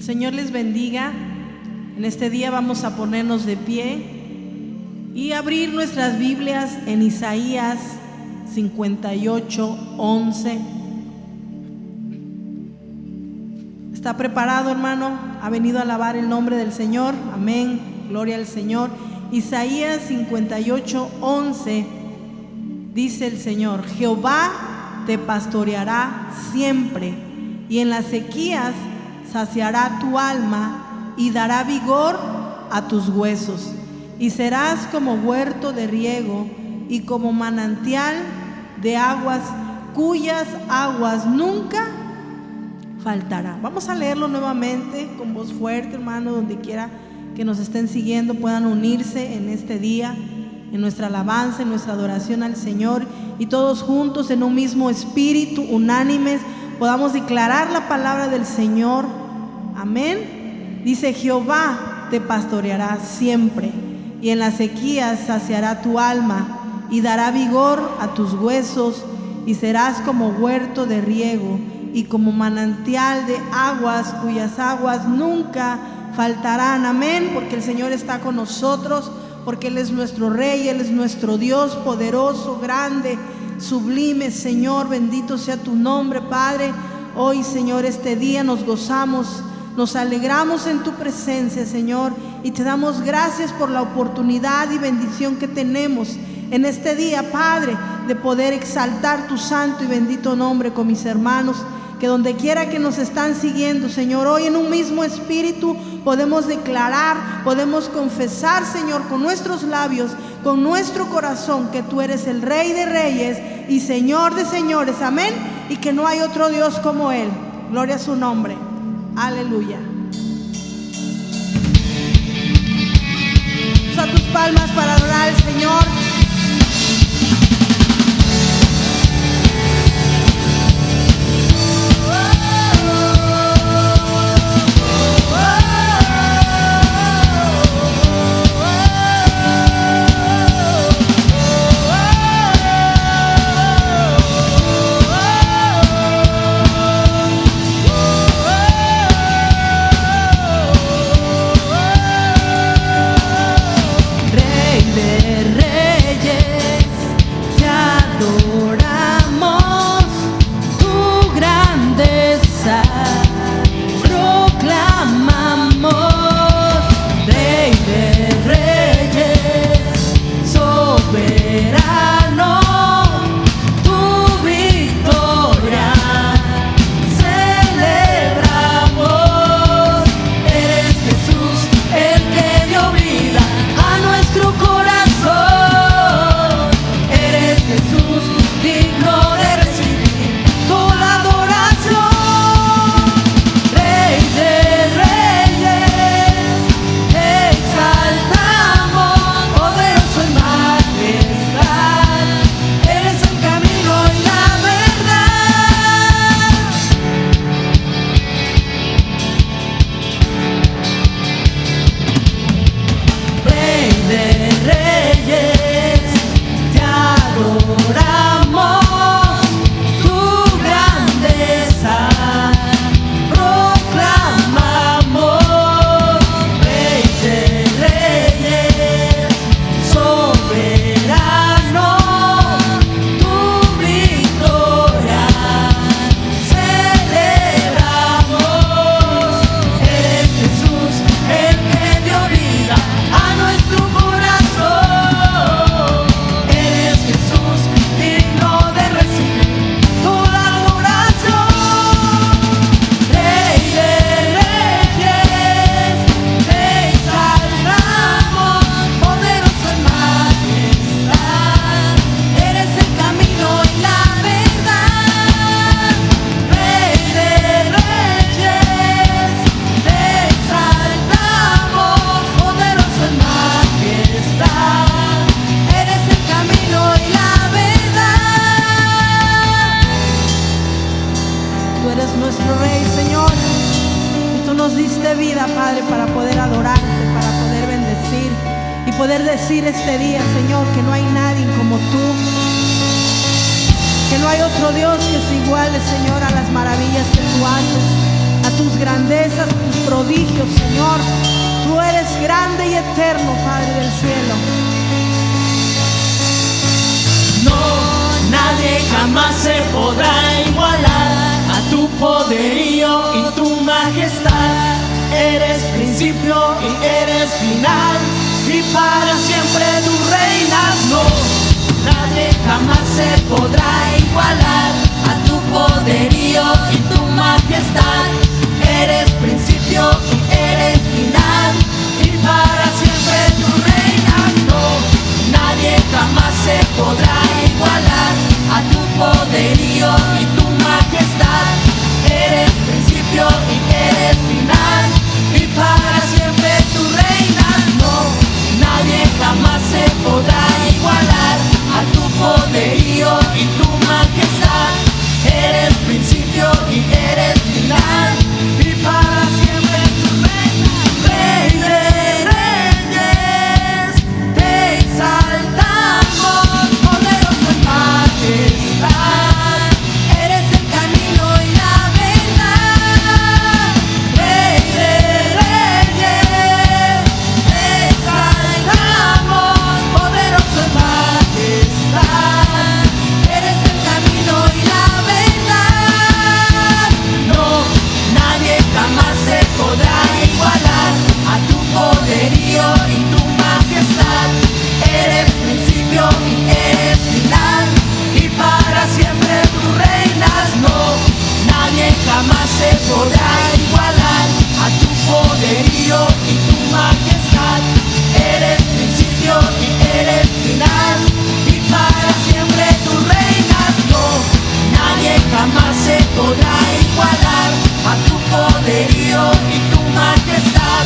Señor les bendiga. En este día vamos a ponernos de pie y abrir nuestras Biblias en Isaías 58:11. ¿Está preparado, hermano? ¿Ha venido a alabar el nombre del Señor? Amén, gloria al Señor. Isaías 58:11 dice el Señor: Jehová te pastoreará siempre, y en las sequías saciará tu alma y dará vigor a tus huesos, y serás como huerto de riego y como manantial de aguas, cuyas aguas nunca faltarán. Vamos a leerlo nuevamente con voz fuerte, hermano, donde quiera que nos estén siguiendo puedan unirse en este día, en nuestra alabanza, en nuestra adoración al Señor, y todos juntos en un mismo espíritu, unánimes, podamos declarar la palabra del Señor. Amén. Dice: Jehová te pastoreará siempre, y en las sequías saciará tu alma y dará vigor a tus huesos, y serás como huerto de riego y como manantial de aguas, cuyas aguas nunca faltarán. Amén. Porque el Señor está con nosotros, porque Él es nuestro Rey, Él es nuestro Dios poderoso, grande, sublime. Señor, bendito sea tu nombre, Padre. Hoy, Señor, este día nos gozamos, nos alegramos en tu presencia, Señor, y te damos gracias por la oportunidad y bendición que tenemos en este día, Padre, de poder exaltar tu santo y bendito nombre con mis hermanos, que donde quiera que nos están siguiendo, Señor, hoy en un mismo espíritu podemos declarar, podemos confesar, Señor, con nuestros labios, con nuestro corazón, que tú eres el Rey de Reyes y Señor de Señores. Amén. Y que no hay otro Dios como Él. Gloria a su nombre. Aleluya. Usa tus palmas para adorar al Señor. Este día, Señor, que no hay nadie como tú, que no hay otro Dios que se iguale, Señor, a las maravillas que tú haces, a tus grandezas, tus prodigios, Señor. Tú eres grande y eterno, Padre del cielo. No, nadie jamás se podrá igualar a tu poderío y tu majestad. Eres principio y eres final, y para siempre tú reinas. No, nadie jamás se podrá igualar a tu poderío y tu majestad. Eres principio y eres final, y para siempre tú reinas. No, nadie jamás se podrá igualar a tu poderío y tu majestad. Eres principio y eres final, y para siempre tú reinas. No, nadie jamás se podrá igualar a tu poderío y tu majestad. Eres principio y eres final, y para siempre tú reinas. Rey de reyes, te exaltamos, poderoso en majestad. Eres el camino y la verdad. Rey de reyes, te exaltamos, poderoso en majestad. Eres el camino y la verdad. No, nadie jamás se podrá igualar a tu poderío y tu majestad. Eres principio y eres final, y para siempre tú reinas. No, nadie jamás se podrá igualar a tu poderío y tu majestad. Eres principio y eres final, y para siempre tú reinas. No, nadie jamás se podrá igualar a tu poderío y tu majestad.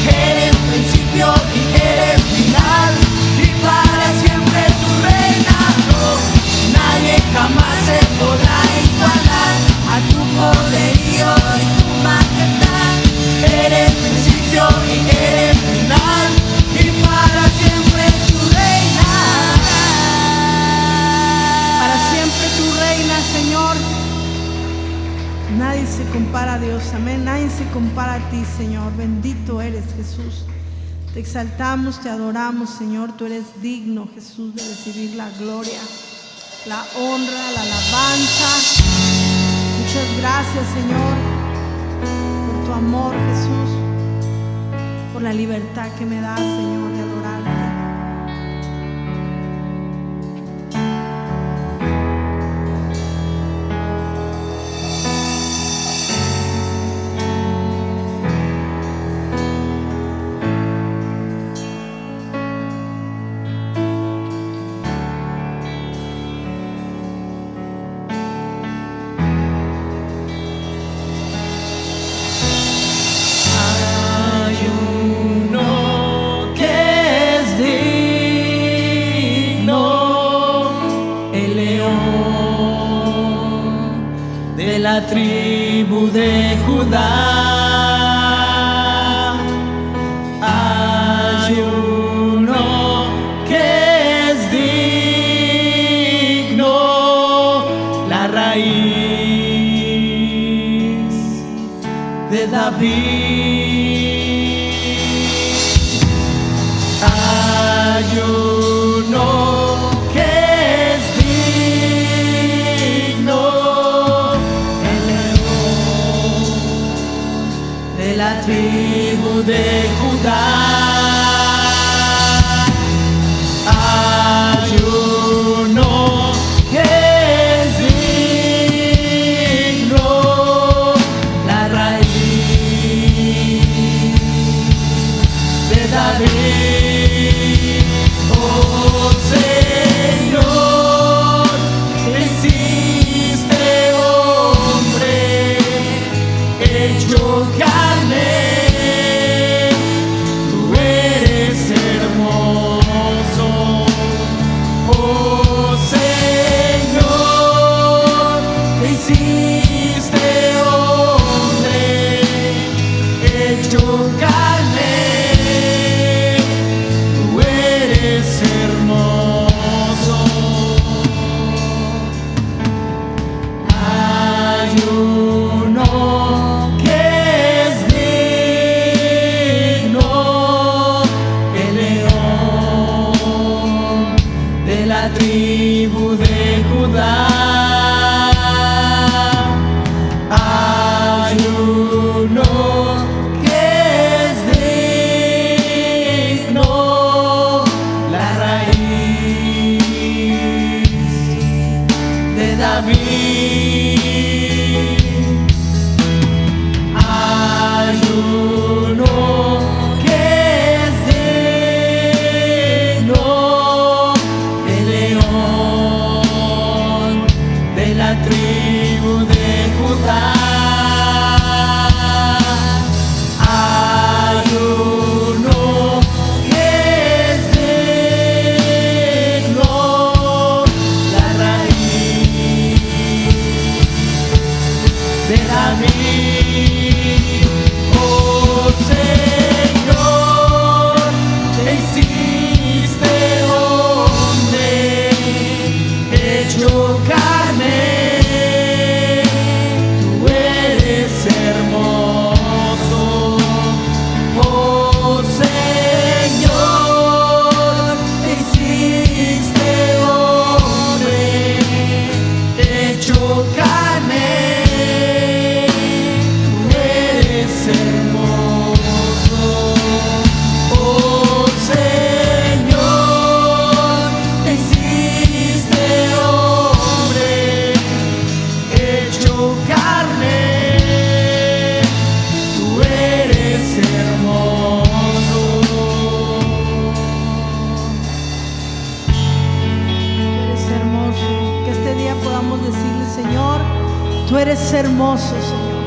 Eres principio y eres final, y para siempre tú reinas. No, nadie jamás se podrá igualar a tu poderío y tu majestad. Eres principio y eres final, y para siempre tú reinas. Para siempre tú reinas, Señor. Nadie se compara a Dios, amén. Nadie se compara a ti, Señor. Bendito eres, Jesús. Te exaltamos, te adoramos, Señor. Tú eres digno, Jesús, de recibir la gloria, la honra, la alabanza. Muchas gracias, Señor, por tu amor, Jesús, por la libertad que me das, Señor, de adorarte. Hay uno que es digno, el león de la tribu de Judá. Hay uno que es digno, la raíz de David. Hay uno que es digno, el león de la tribu de Judá. Hay uno que es digno, la raíz David. Hay uno que es digno, el león de la tribu de Judá. Hay uno que es digno, la raíz de David. Oh Señor, te hiciste hombre, hecho carne. Tú eres hermoso. Oh Señor, te hiciste hombre, hecho carne. Tú eres hermoso. Oh Señor, te hiciste hombre, hecho carne. Tú eres hermoso. Tú eres hermoso. Que este día podamos decirle, Señor, tú eres hermoso, Señor.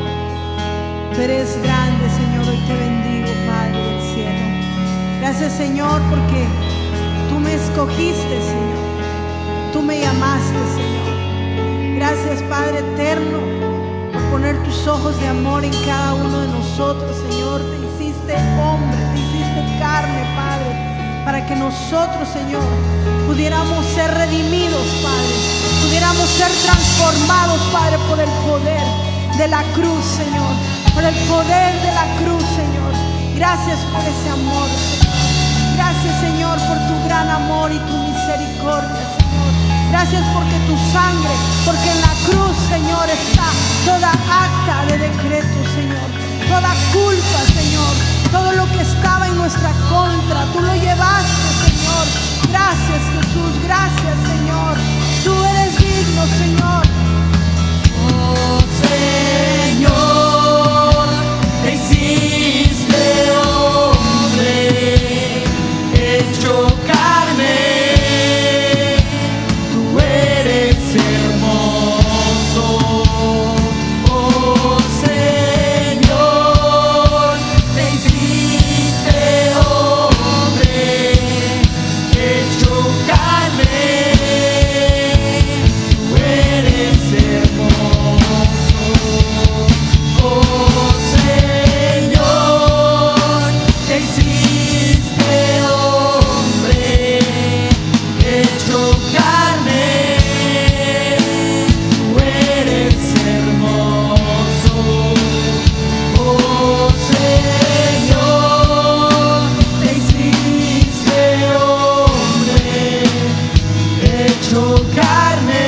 Tú eres grande, Señor. Hoy te bendigo, Padre del cielo. Gracias, Señor, porque tú me escogiste, Señor. Tú me llamaste, Señor. Gracias, Padre eterno, por poner tus ojos de amor en cada uno de nosotros, Señor. Te hiciste hombre, te hiciste carne, Padre, para que nosotros, Señor, pudiéramos ser redimidos, Padre, pudiéramos ser transformados, Padre, por el poder de la cruz, Señor, por el poder de la cruz, Señor. Gracias por ese amor, Señor. Gracias, Señor, por tu gran amor y tu misericordia, Señor. Gracias porque tu sangre, porque en la cruz, Señor, está toda acta de decreto, Señor. Toda culpa, Señor. Todo lo que estaba en nuestra contra, tú lo llevaste, Señor. Gracias, Jesús. Gracias, Señor. Tú eres digno, Señor. Oh Señor, te hiciste hombre, hecho carne. Tú eres hermoso. Oh Señor, te hiciste hombre, hecho carne. Tú eres hermoso. Oh Señor, te hiciste hombre, hecho carne. Tú eres hermoso. Oh Señor, te hiciste hombre, hecho carne.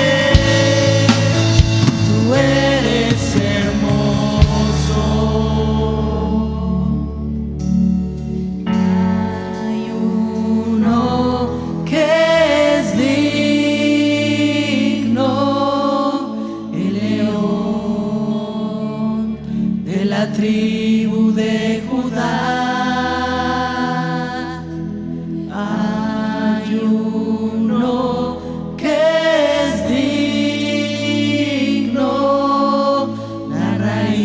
Tú eres hermoso. Hay uno que es digno, el león de la tribu de Judá. Hay uno que es digno, la raíz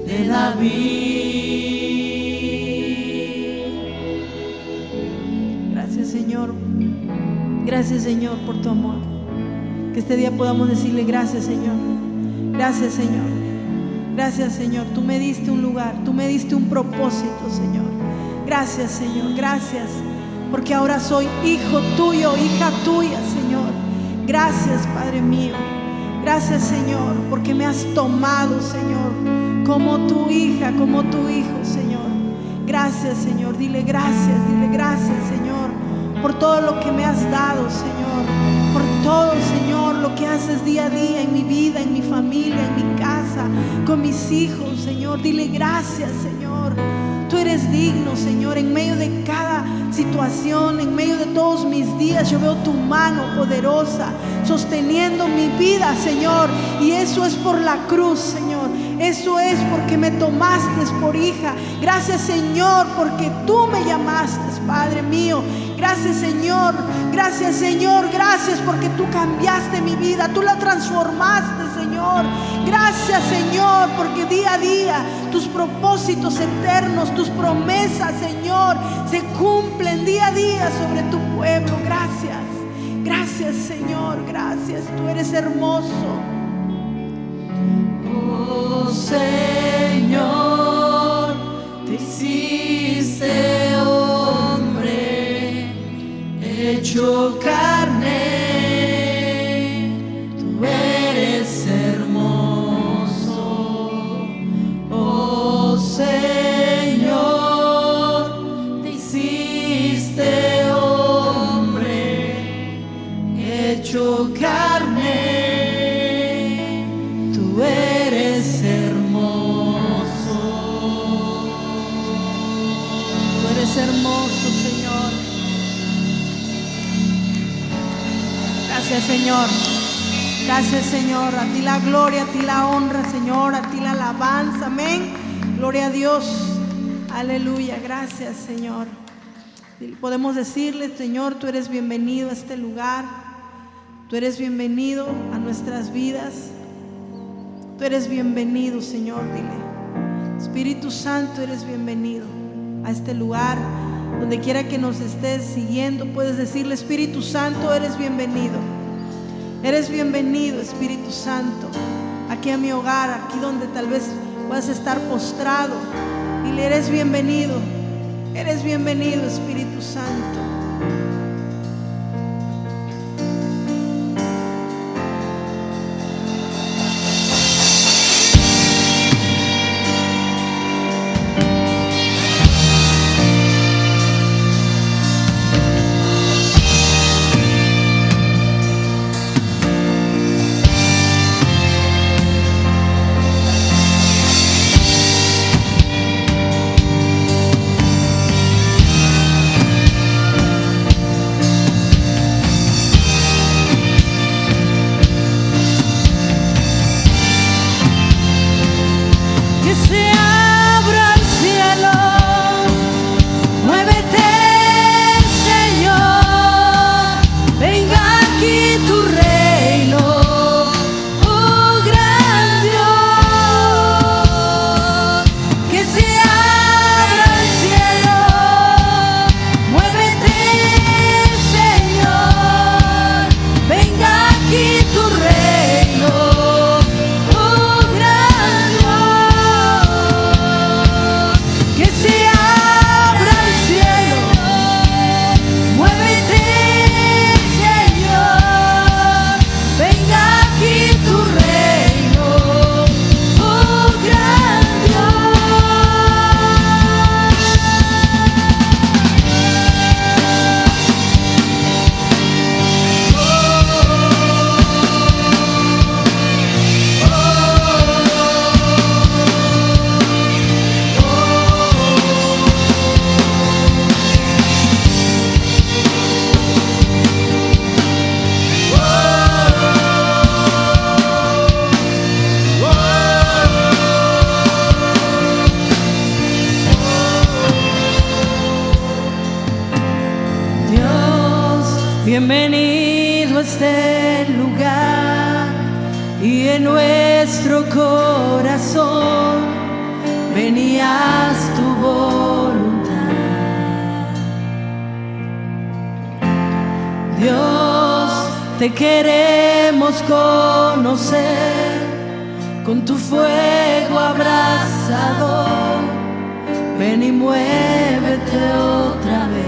de David. Gracias, Señor. Gracias, Señor, por tu amor. Que este día podamos decirle gracias, Señor. Gracias, Señor. Gracias, Señor. Tú me diste un lugar, tú me diste un propósito, Señor. Gracias, Señor. Gracias, porque ahora soy hijo tuyo, hija tuya, Señor. Gracias, Padre mío. Gracias, Señor, porque me has tomado, Señor, como tu hija, como tu hijo, Señor. Gracias, Señor. Dile gracias, Señor, por todo lo que me has dado, Señor. Por todo, Señor, lo que haces día a día en mi vida, en mi familia, en mi casa, con mis hijos, Señor. Dile gracias, Señor. Tú eres digno, Señor. En medio de cada situación, en medio de todos mis días, yo veo tu mano poderosa sosteniendo mi vida, Señor. Y eso es por la cruz, Señor. Eso es porque me tomaste por hija. Gracias, Señor, porque tú me llamaste, Padre mío. Gracias, Señor. Gracias, Señor. Gracias porque tú cambiaste mi vida. Tú la transformaste, Señor. Gracias, Señor, porque día a día tus propósitos eternos, tus promesas, Señor, se cumplen día a día sobre tu pueblo. Gracias. Gracias, Señor. Gracias. Tú eres hermoso. Oh, Señor, te hiciste hombre, hecho carne. Tú eres hermoso. Oh, Señor, te hiciste hombre, hecho carne. Tú eres hermoso. Tú eres hermoso, Señor. Gracias, Señor. Gracias, Señor. A ti la gloria, a ti la honra, Señor. A ti la alabanza. Amén. Gloria a Dios. Aleluya. Gracias, Señor. Podemos decirle, Señor, tú eres bienvenido a este lugar. Tú eres bienvenido a nuestras vidas. Tú eres bienvenido, Señor. Dile, Espíritu Santo, eres bienvenido a este lugar. Donde quiera que nos estés siguiendo, puedes decirle, Espíritu Santo, eres bienvenido. Eres bienvenido, Espíritu Santo, aquí a mi hogar, aquí donde tal vez vas a estar postrado. Dile, eres bienvenido. Eres bienvenido, Espíritu Santo. Bienvenido a este lugar y en nuestro corazón venías tu voluntad. Dios, te queremos conocer con tu fuego abrasador. Ven y muévete otra vez.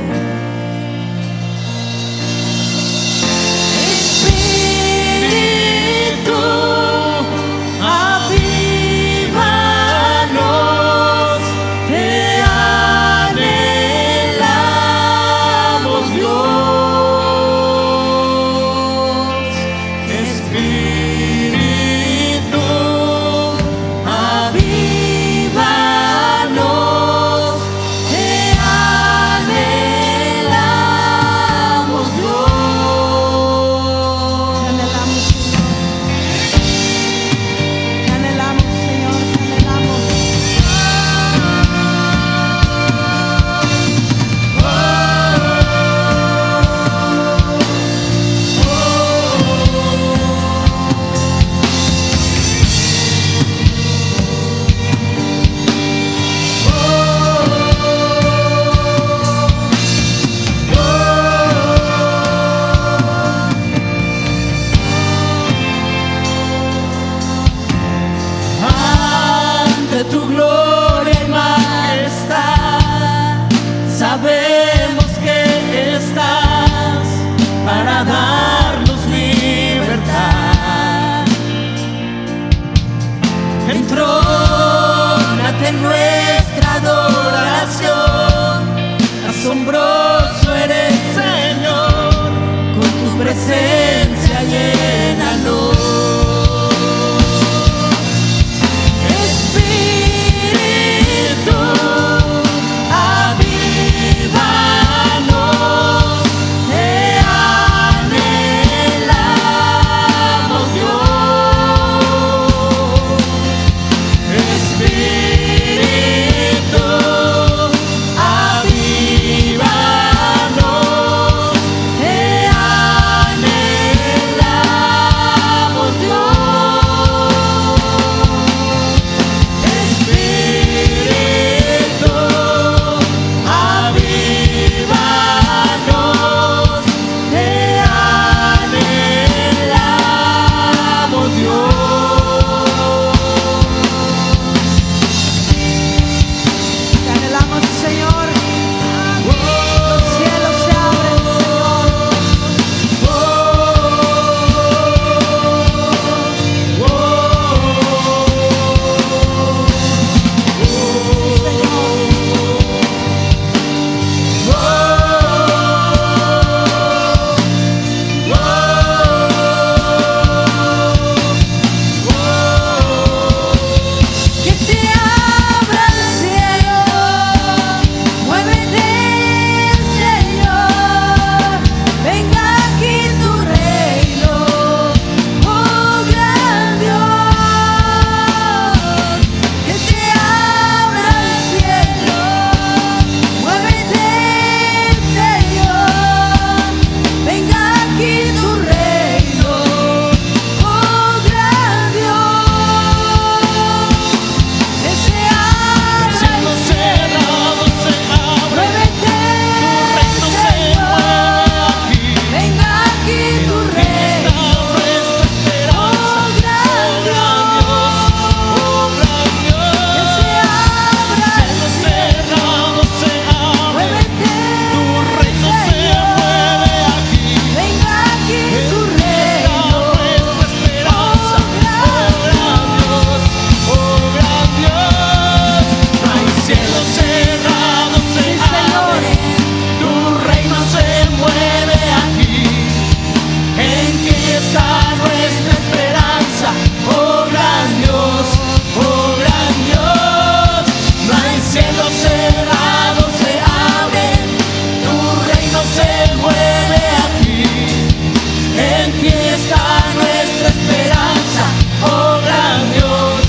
En ti está nuestra esperanza, oh gran Dios,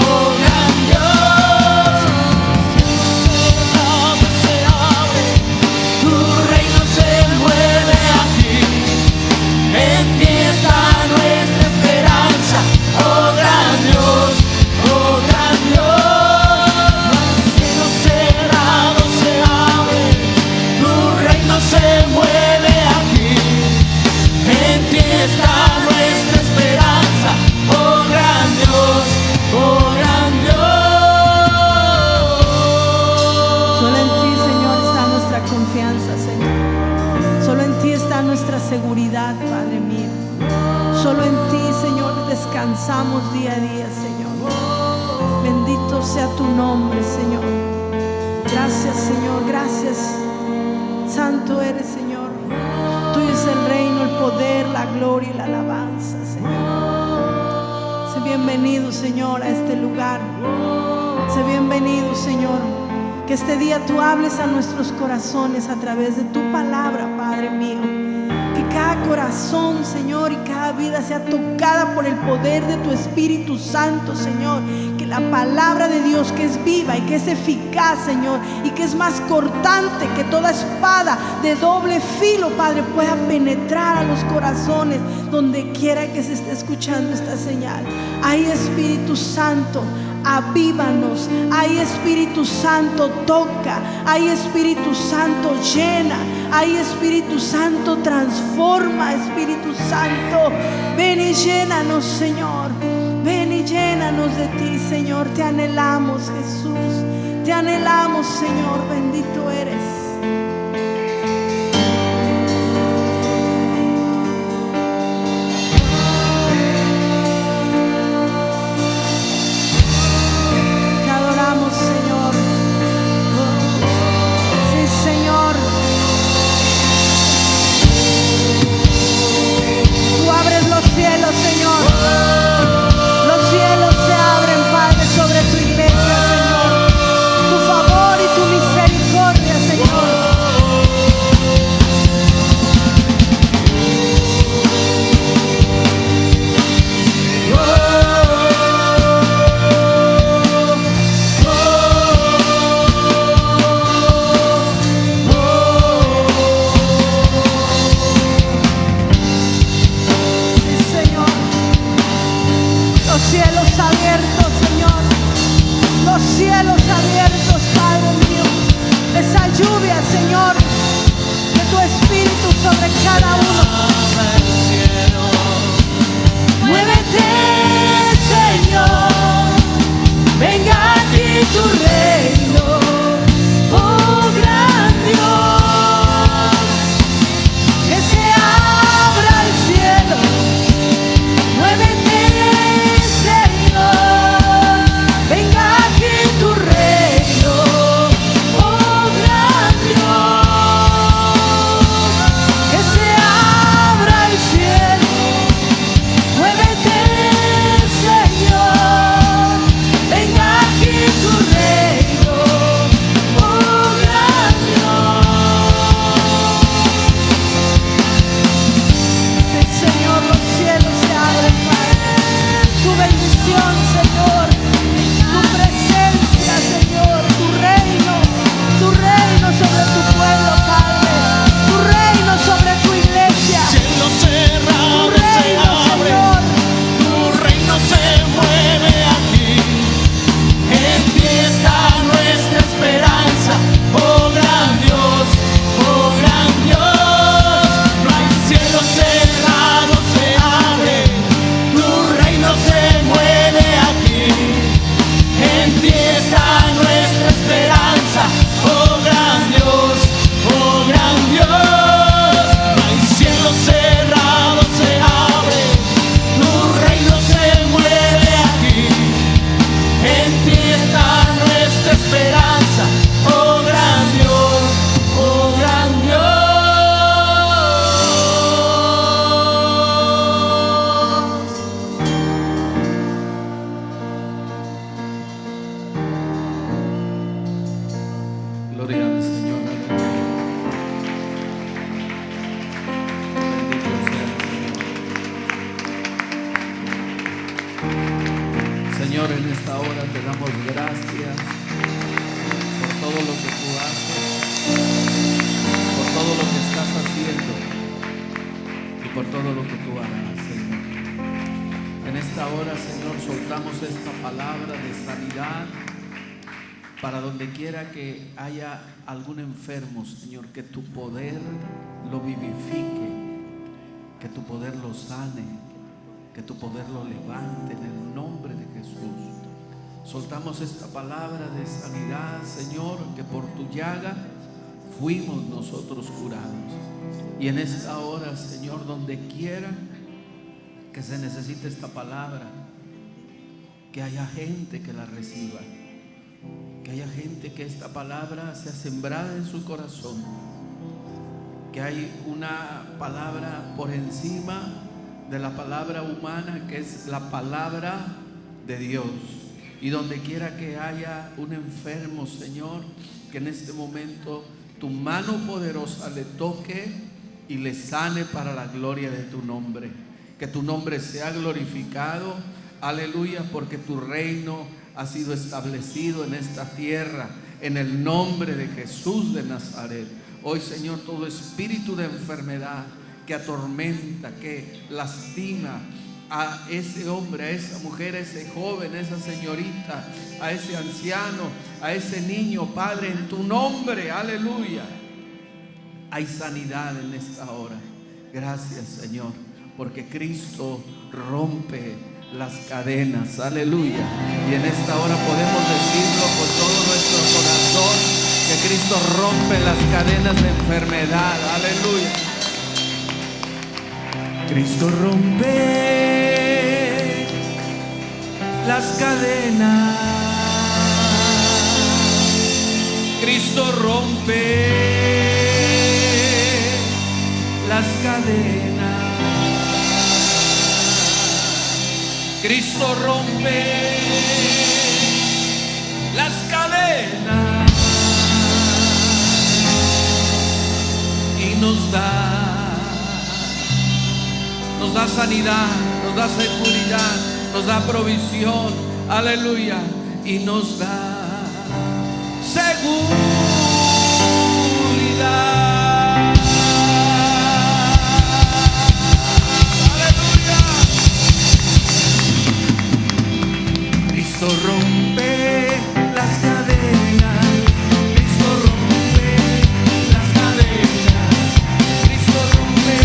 oh gran Dios. Se abre, tu reino se mueve aquí. En ti está nuestra esperanza, oh gran Dios, oh gran Dios. Los cielos cerrados se abren, tu reino se mueve aquí. En ti está nuestra esperanza, oh gran Dios, oh gran Dios. Solo en ti, Señor, está nuestra confianza, Señor. Solo en ti está nuestra seguridad, Padre mío. Solo en ti, Señor, descansamos día a día, Señor. Bendito sea tu nombre, Señor. Gracias, Señor, gracias. Santo eres, Señor. Tuyo es el reino, el poder, la gloria y la alabanza, Señor. Sé bienvenido, Señor, a este lugar. Sé bienvenido, Señor. Que este día tú hables a nuestros corazones a través de tu palabra, Padre mío. Que cada corazón, Señor, y cada vida sea tocada por el poder de tu Espíritu Santo, Señor. Que la palabra de Dios, que es viva y que es eficaz, Señor, y que es más cortante que toda espada de doble filo, Padre, pueda penetrar a los corazones donde quiera que se esté escuchando esta señal. Ay, Espíritu Santo, avívanos. Ay, Espíritu Santo, toca. Ay, Espíritu Santo, llena. Ay, Espíritu Santo, transforma. Espíritu Santo, ven y llénanos, Señor. Ven y llénanos de ti, Señor. Te anhelamos, Jesús. Te anhelamos, Señor. Bendito eres. Que se abra el Señor, en esta hora te damos gracias por todo lo que tú haces, por todo lo que estás haciendo y por todo lo que tú harás, Señor. En esta hora, Señor, soltamos esta palabra de sanidad para donde quiera que haya algún enfermo, Señor, que tu poder lo vivifique, que tu poder lo sane, que tu poder lo levante en el nombre de Jesús. Soltamos esta palabra de sanidad, Señor, que por tu llaga fuimos nosotros curados. Y en esta hora, Señor, donde quiera que se necesite esta palabra, que haya gente que la reciba, que haya gente que esta palabra sea sembrada en su corazón, que hay una palabra por encima de la palabra humana, que es la palabra de Dios. Y donde quiera que haya un enfermo, Señor, que en este momento tu mano poderosa le toque y le sane para la gloria de tu nombre. Que tu nombre sea glorificado, aleluya, porque tu reino ha sido establecido en esta tierra, en el nombre de Jesús de Nazaret. Hoy, Señor, todo espíritu de enfermedad que atormenta, que lastima a ese hombre, a esa mujer, a ese joven, a esa señorita, a ese anciano, a ese niño, Padre, en tu nombre, aleluya, hay sanidad en esta hora. Gracias, Señor, porque Cristo rompe las cadenas, aleluya. Y en esta hora podemos decirlo con todo nuestro corazón, que Cristo rompe las cadenas de enfermedad, aleluya. Cristo rompe las cadenas, Cristo rompe las cadenas, Cristo rompe las cadenas y nos da sanidad, nos da seguridad, nos da provisión, aleluya, y nos da seguridad, aleluya. Cristo rompe las cadenas, Cristo rompe las cadenas, Cristo rompe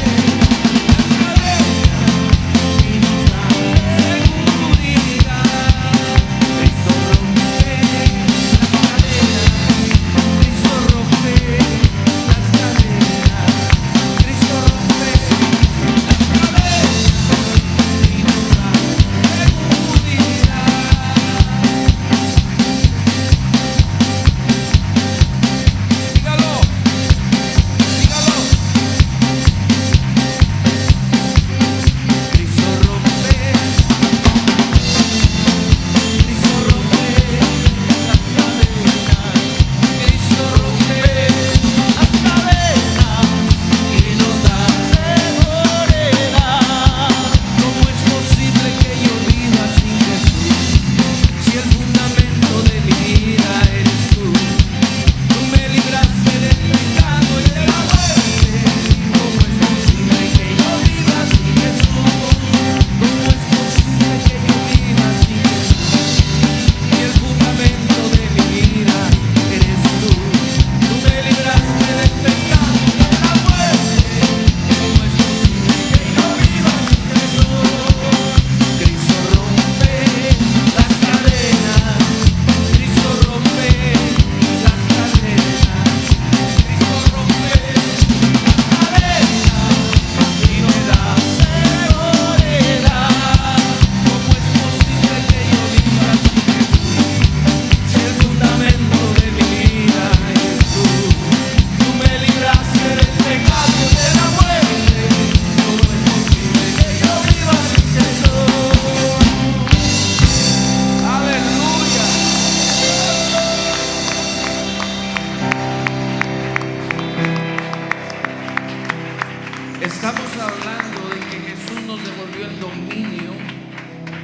Estamos hablando de que Jesús nos devolvió el dominio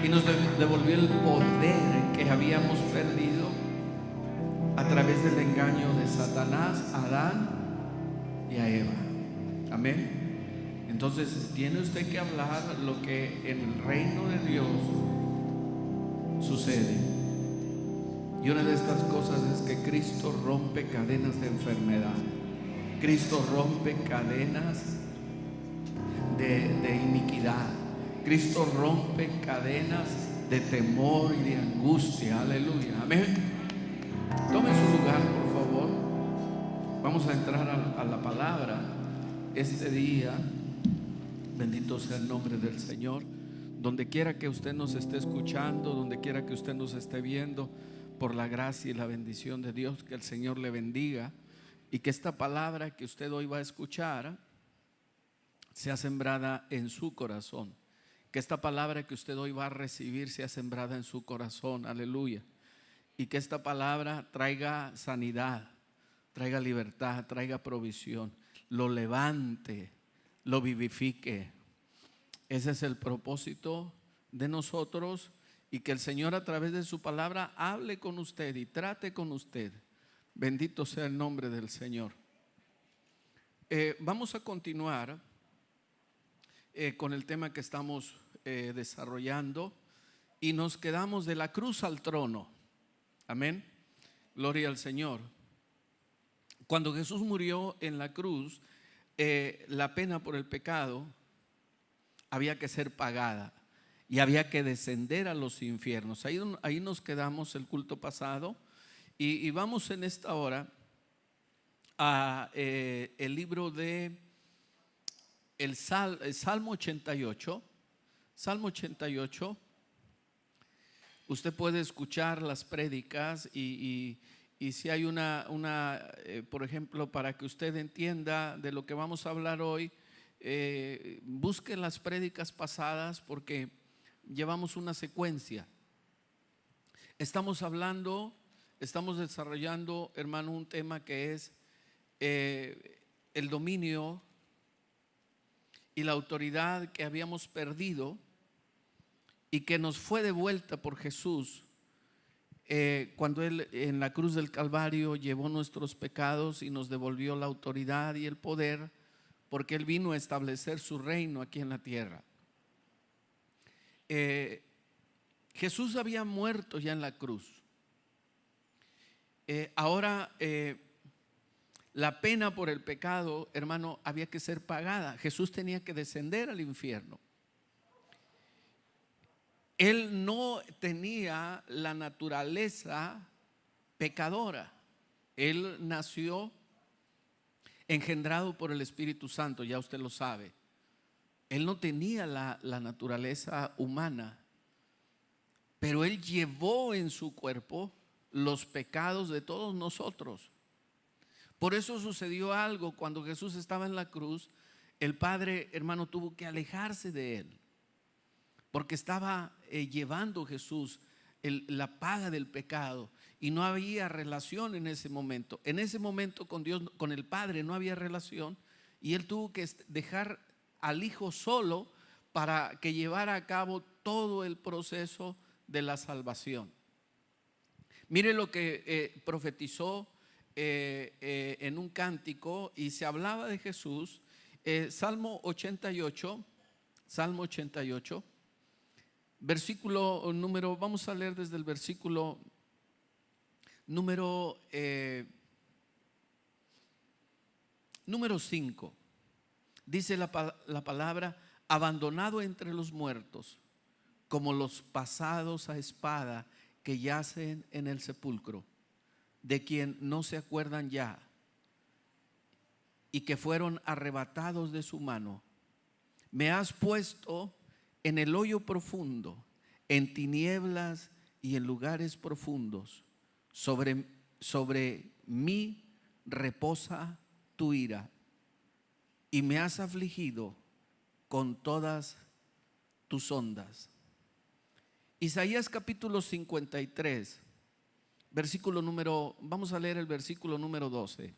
y nos devolvió el poder que habíamos perdido a través del engaño de Satanás, a Adán y a Eva. Amén. Entonces tiene usted que hablar lo que en el reino de Dios sucede. Y una de estas cosas es que Cristo rompe cadenas de enfermedad. Cristo rompe cadenas de iniquidad. Cristo rompe cadenas de temor y de angustia. Aleluya. Amén. Tome su lugar, por favor. Vamos a entrar a la palabra este día. Bendito sea el nombre del Señor. Donde quiera que usted nos esté escuchando, donde quiera que usted nos esté viendo, por la gracia y la bendición de Dios, que el Señor le bendiga, y que esta palabra que usted hoy va a escuchar sea sembrada en su corazón. Que esta palabra que usted hoy va a recibir sea sembrada en su corazón. Aleluya. Y que esta palabra traiga sanidad, traiga libertad, traiga provisión, lo levante, lo vivifique. Ese es el propósito de nosotros, y que el Señor a través de su palabra hable con usted y trate con usted. Bendito sea el nombre del Señor. Vamos a continuar con el tema que estamos desarrollando, y nos quedamos de la cruz al trono. Amén. Gloria al Señor. Cuando Jesús murió en la cruz, la pena por el pecado había que ser pagada y había que descender a los infiernos. Ahí nos quedamos el culto pasado, y vamos en esta hora a el libro de el Salmo 88. Salmo 88. Usted puede escuchar las prédicas y si hay por ejemplo, para que usted entienda de lo que vamos a hablar hoy, busque las prédicas pasadas, porque llevamos una secuencia. Estamos desarrollando, hermano, un tema que es el dominio y la autoridad que habíamos perdido y que nos fue devuelta por Jesús cuando Él en la cruz del Calvario llevó nuestros pecados y nos devolvió la autoridad y el poder, porque Él vino a establecer su reino aquí en la tierra. Jesús había muerto ya en la cruz. Ahora la pena por el pecado, hermano, había que ser pagada. Jesús tenía que descender al infierno. Él no tenía la naturaleza pecadora. Él nació engendrado por el Espíritu Santo, ya usted lo sabe. Él no tenía la naturaleza humana, pero Él llevó en su cuerpo los pecados de todos nosotros. Por eso sucedió algo cuando Jesús estaba en la cruz. El Padre, hermano, tuvo que alejarse de Él, porque estaba llevando Jesús la paga del pecado, y no había relación en ese momento. En ese momento con Dios, con el Padre, no había relación, y Él tuvo que dejar al Hijo solo para que llevara a cabo todo el proceso de la salvación. Mire lo que profetizó en un cántico, y se hablaba de Jesús. Salmo 88, versículo número, vamos a leer desde el versículo número 5. Dice la palabra: abandonado entre los muertos, como los pasados a espada que yacen en el sepulcro, de quien no se acuerdan ya, y que fueron arrebatados de su mano. Me has puesto en el hoyo profundo, en tinieblas y en lugares profundos. Sobre mí reposa tu ira, y me has afligido con todas tus ondas. Isaías capítulo 53, versículo número, vamos a leer el versículo número 12.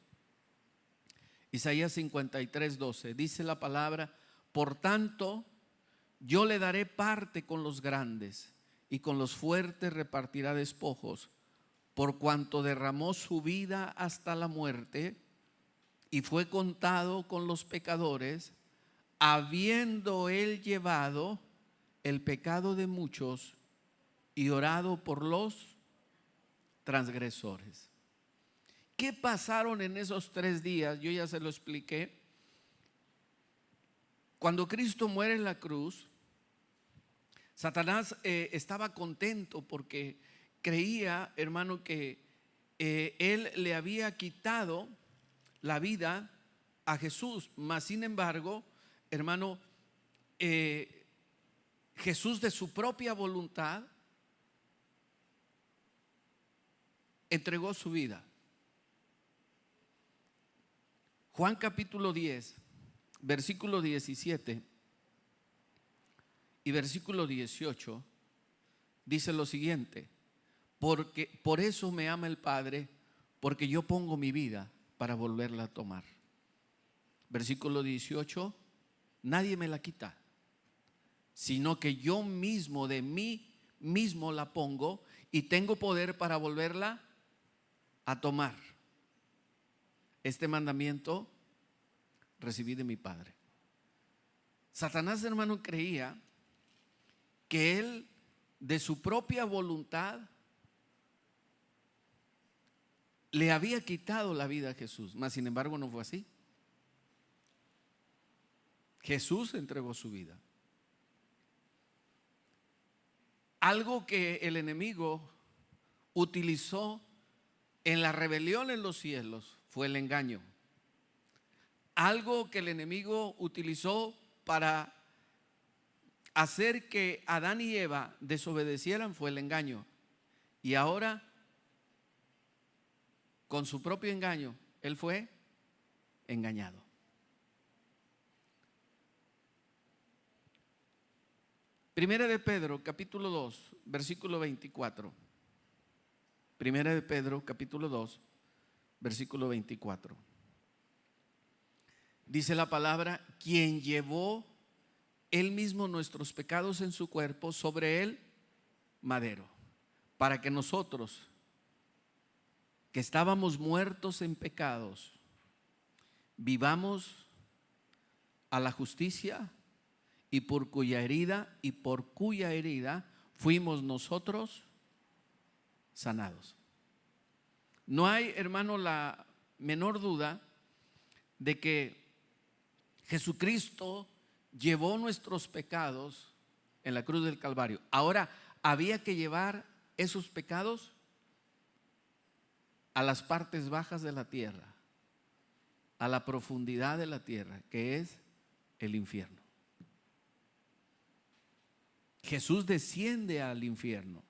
Isaías 53, 12, dice la palabra: por tanto, Yo le daré parte con los grandes y con los fuertes repartirá despojos, por cuanto derramó su vida hasta la muerte y fue contado con los pecadores, habiendo él llevado el pecado de muchos y orado por los transgresores. ¿Qué pasaron en esos 3 días? Yo ya se lo expliqué. Cuando Cristo muere en la cruz, Satanás estaba contento porque creía, hermano, que él le había quitado la vida a Jesús. Mas sin embargo, hermano, Jesús de su propia voluntad entregó su vida. Juan capítulo 10, versículo 17 y versículo 18 dice lo siguiente: porque por eso me ama el Padre, porque yo pongo mi vida para volverla a tomar. Versículo 18: nadie me la quita, sino que yo mismo de mí mismo la pongo y tengo poder para volverla a tomar. Este mandamiento recibí de mi Padre. Satanás, hermano, creía que él de su propia voluntad le había quitado la vida a Jesús, mas sin embargo no fue así. Jesús entregó su vida. Algo que el enemigo utilizó en la rebelión en los cielos fue el engaño. Algo que el enemigo utilizó para hacer que Adán y Eva desobedecieran fue el engaño. Y ahora, con su propio engaño, él fue engañado. Primera de Pedro, capítulo 2, versículo 24. Primera de Pedro, capítulo 2, versículo 24. Dice la palabra: quien llevó él mismo nuestros pecados en su cuerpo sobre el madero, para que nosotros, que estábamos muertos en pecados, vivamos a la justicia, y por cuya herida fuimos nosotros sanados. No hay, hermano, la menor duda de que Jesucristo llevó nuestros pecados en la cruz del Calvario. Ahora, había que llevar esos pecados a las partes bajas de la tierra, a la profundidad de la tierra, que es el infierno. Jesús desciende al infierno.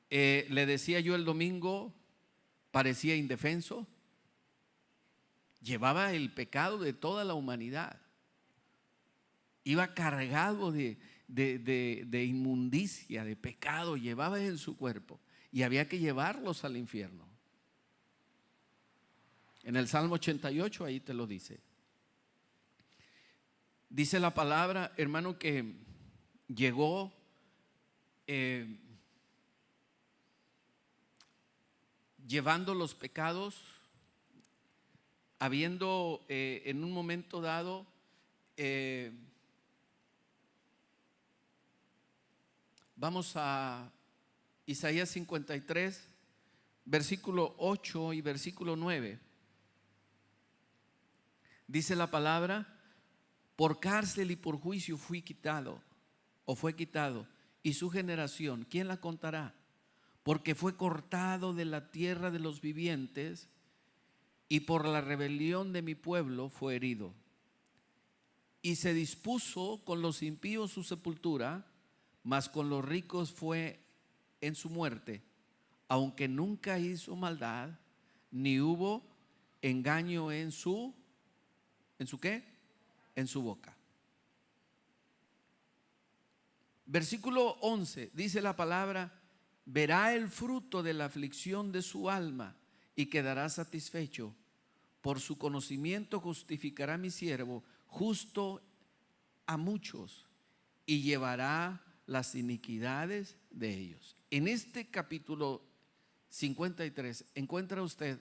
Le decía yo el domingo, parecía indefenso. Llevaba el pecado de toda la humanidad. Iba cargado de inmundicia, de pecado, llevaba en su cuerpo y había que llevarlos al infierno. En el Salmo 88 ahí te lo dice. Dice la palabra, hermano, que llegó llevando los pecados, habiendo en un momento dado vamos a Isaías 53, versículo 8 y versículo 9. Dice la palabra: por cárcel y por juicio fue quitado, y su generación, ¿quién la contará? Porque fue cortado de la tierra de los vivientes, y por la rebelión de mi pueblo fue herido. Y se dispuso con los impíos su sepultura, mas con los ricos fue en su muerte, aunque nunca hizo maldad, ni hubo engaño en su ¿qué? En su boca. Versículo 11, dice la palabra: verá el fruto de la aflicción de su alma y quedará satisfecho. Por su conocimiento justificará mi siervo, justo a muchos, y llevará las iniquidades de ellos. En este capítulo 53 encuentra usted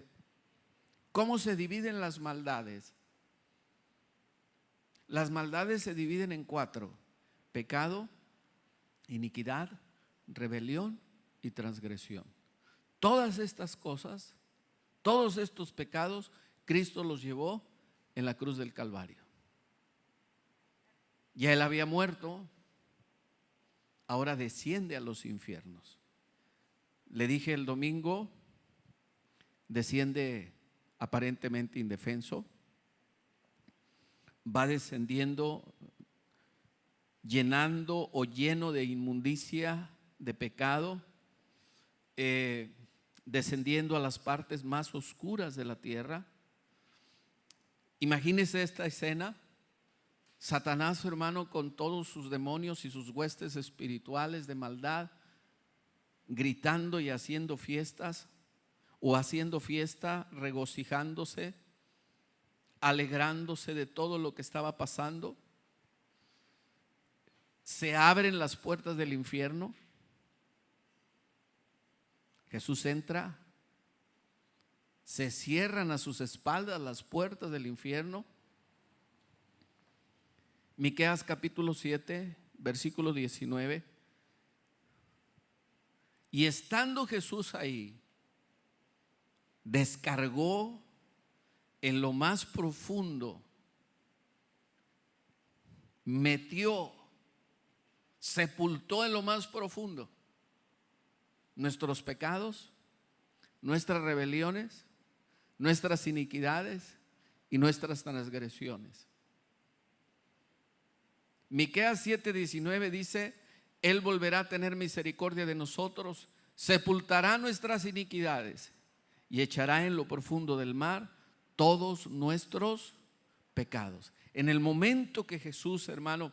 cómo se dividen las maldades. Las maldades se dividen en 4: pecado, iniquidad, rebelión y transgresión. Todas estas cosas, todos estos pecados, Cristo los llevó en la cruz del Calvario. Ya Él había muerto, ahora desciende a los infiernos. Le dije el domingo, desciende aparentemente indefenso, va descendiendo llenando o lleno de inmundicia, de pecado, descendiendo a las partes más oscuras de la tierra. Imagínese esta escena: Satanás, hermano, con todos sus demonios y sus huestes espirituales de maldad, gritando y haciendo fiestas, o haciendo fiesta, regocijándose, alegrándose de todo lo que estaba pasando. Se abren las puertas del infierno. Jesús entra, se cierran a sus espaldas las puertas del infierno. Miqueas capítulo 7, versículo 19. Y estando Jesús ahí, descargó en lo más profundo, metió, sepultó en lo más profundo nuestros pecados, nuestras rebeliones, nuestras iniquidades y nuestras transgresiones. Miqueas 7:19 dice: Él volverá a tener misericordia de nosotros, sepultará nuestras iniquidades y echará en lo profundo del mar todos nuestros pecados. En el momento que Jesús, hermano,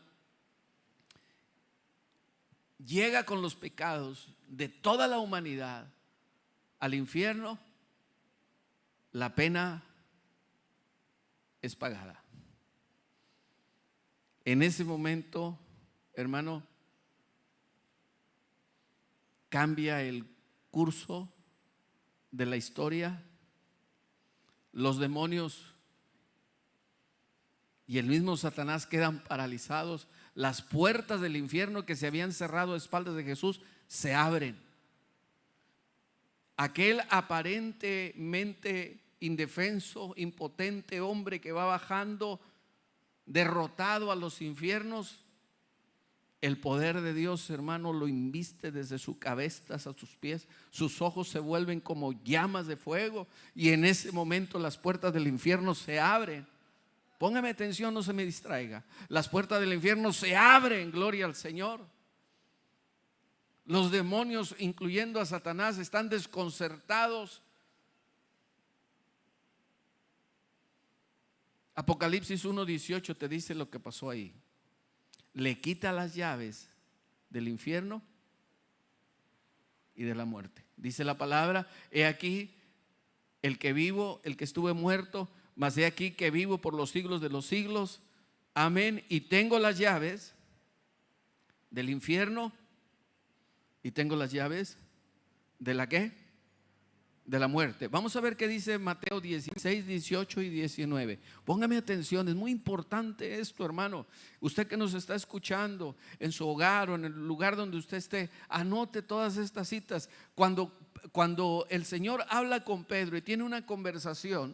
llega con los pecados de toda la humanidad al infierno, la pena es pagada. En ese momento, hermano, cambia el curso de la historia. Los demonios y el mismo Satanás quedan paralizados. Las puertas del infierno que se habían cerrado a espaldas de Jesús se abren. Aquel aparentemente indefenso, impotente hombre que va bajando derrotado a los infiernos, el poder de Dios, hermano, lo inviste desde su cabeza hasta sus pies. Sus ojos se vuelven como llamas de fuego y en ese momento las puertas del infierno se abren. Póngame atención, no se me distraiga. Las puertas del infierno se abren, gloria al Señor. Los demonios, incluyendo a Satanás, están desconcertados. Apocalipsis 1:18 te dice lo que pasó ahí. Le quita las llaves del infierno y de la muerte. Dice la palabra: he aquí el que vivo, el que estuve muerto, mas he aquí que vivo por los siglos de los siglos. Amén. Y tengo las llaves del infierno y tengo las llaves de la ¿qué? De la muerte. Vamos a ver qué dice Mateo 16, 18 y 19. Póngame atención, es muy importante esto, hermano. Usted que nos está escuchando en su hogar o en el lugar donde usted esté, anote todas estas citas. Cuando el Señor habla con Pedro y tiene una conversación,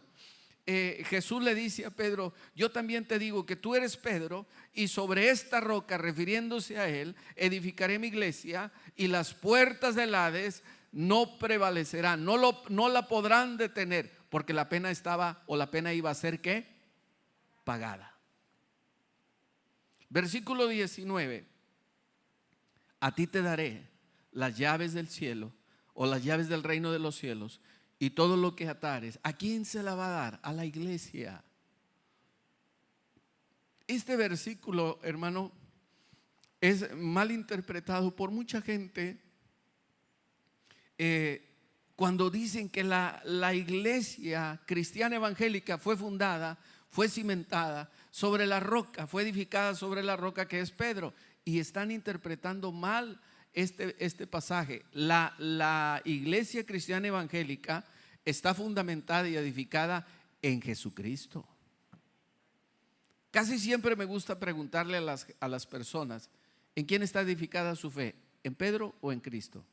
Jesús le dice a Pedro: yo también te digo que tú eres Pedro, y sobre esta roca, refiriéndose a él, edificaré mi iglesia, y las puertas del Hades no prevalecerán, no la podrán detener, porque la pena estaba, o la pena iba a ser ¿qué? Pagada. Versículo 19: a ti te daré las llaves del cielo, o las llaves del reino de los cielos, y todo lo que atares. ¿A quién se la va a dar? A la iglesia. Este versículo, hermano, es mal interpretado por mucha gente. Cuando dicen que la iglesia cristiana evangélica fue fundada, fue cimentada sobre la roca, fue edificada sobre la roca que es Pedro. y están interpretando mal este pasaje. La iglesia cristiana evangélica está fundamentada y edificada en Jesucristo. Casi siempre me gusta preguntarle a las personas: ¿en quién está edificada su fe? ¿En Pedro o en Cristo?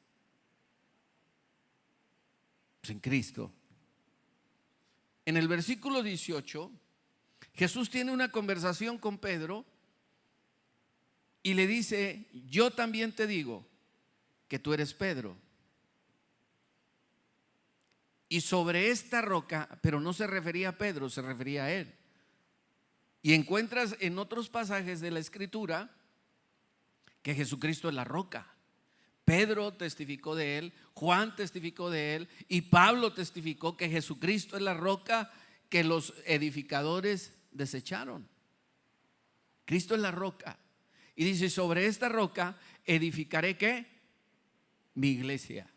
Pues en Cristo. En el versículo 18, Jesús tiene una conversación con Pedro y le dice: yo también te digo que tú eres Pedro, y sobre esta roca, pero no se refería a Pedro, se refería a él. Y encuentras en otros pasajes de la Escritura que Jesucristo es la roca. Pedro testificó de él, Juan testificó de él, y Pablo testificó que Jesucristo es la roca que los edificadores desecharon. Cristo es la roca. Y dice: sobre esta roca edificaré ¿qué? Mi iglesia.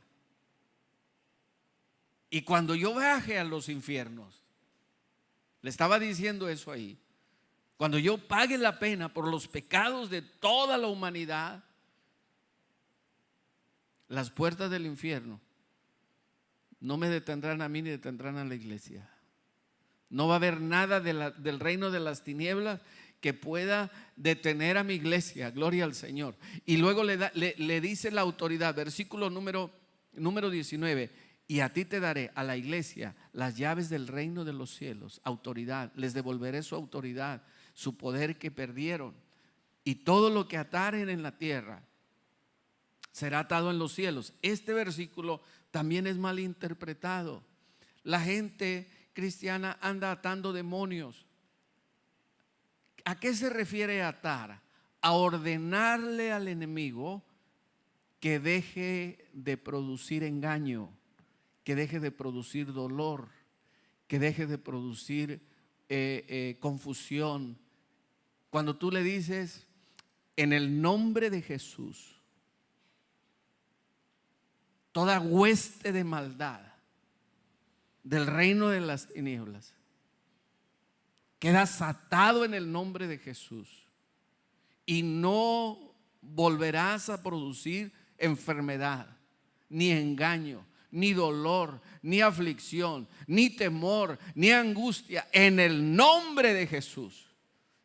Y cuando yo baje a los infiernos, le estaba diciendo eso ahí, cuando yo pague la pena por los pecados de toda la humanidad, las puertas del infierno no me detendrán a mí ni detendrán a la iglesia. No va a haber nada del reino de las tinieblas que pueda detener a mi iglesia. Gloria al Señor. Y luego le dice la autoridad, versículo número 19: y a ti te daré, a la iglesia, las llaves del reino de los cielos. Autoridad, les devolveré su autoridad, su poder que perdieron. Y todo lo que ataren en la tierra será atado en los cielos. Este versículo también es mal interpretado. La gente cristiana anda atando demonios. ¿A qué se refiere atar? A ordenarle al enemigo que deje de producir engaño, que deje de producir dolor, que deje de producir confusión. Cuando tú le dices: en el nombre de Jesús, toda hueste de maldad del reino de las tinieblas quedas atado en el nombre de Jesús, y no volverás a producir enfermedad, ni engaño, ni dolor, ni aflicción, ni temor, ni angustia, en el nombre de Jesús.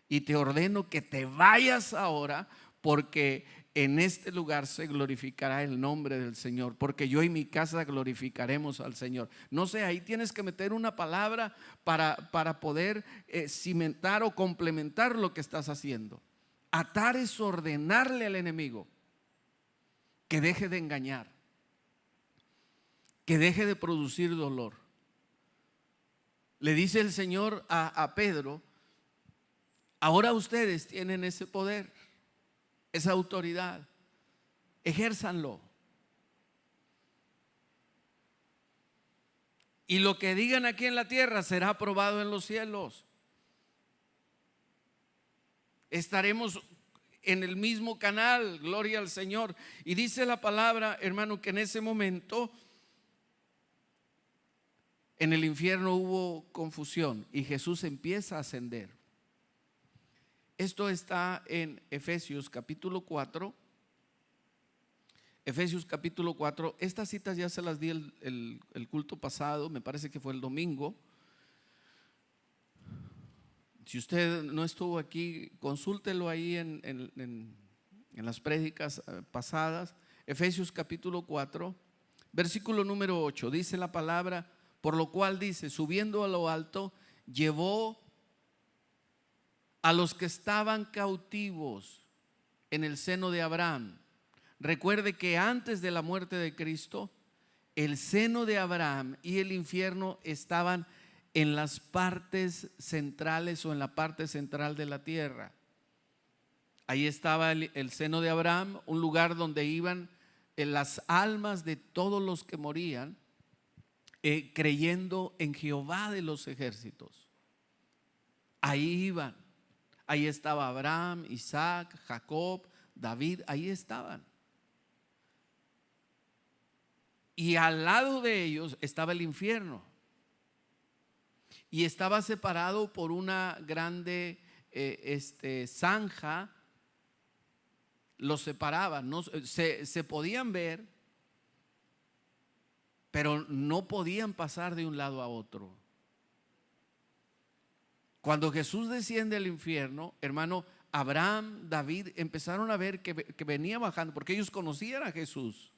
Y te ordeno que te vayas ahora, porque en este lugar se glorificará el nombre del Señor, porque yo y mi casa glorificaremos al Señor. No sé, ahí tienes que meter una palabra para poder cimentar o complementar lo que estás haciendo. Atar es ordenarle al enemigo que deje de engañar, que deje de producir dolor. Le dice el Señor a Pedro: ahora ustedes tienen ese poder, esa autoridad, ejérzanlo. Y lo que digan aquí en la tierra será aprobado en los cielos. Estaremos en el mismo canal, gloria al Señor. Y dice la palabra, hermano, que en ese momento en el infierno hubo confusión y Jesús empieza a ascender. Esto está en Efesios capítulo 4. Efesios capítulo 4. Estas citas ya se las di el culto pasado, me parece que fue el domingo. Si usted no estuvo aquí, consúltelo ahí en las prédicas pasadas. Efesios capítulo 4, versículo número 8. Dice la palabra: por lo cual dice, subiendo a lo alto, llevó a los que estaban cautivos en el seno de Abraham. Recuerde que antes de la muerte de Cristo, el seno de Abraham y el infierno estaban en las partes centrales o en la parte central de la tierra. Ahí estaba el seno de Abraham, un lugar donde iban las almas de todos los que morían creyendo en Jehová de los ejércitos. Ahí iban. Ahí estaba Abraham, Isaac, Jacob, David, ahí estaban. Y al lado de ellos estaba el infierno. Y estaba separado por una grande zanja los separaba, no, se podían ver, pero no podían pasar de un lado a otro. Cuando Jesús desciende al infierno, hermano, Abraham, David empezaron a ver que venía bajando, porque ellos conocían a Jesús.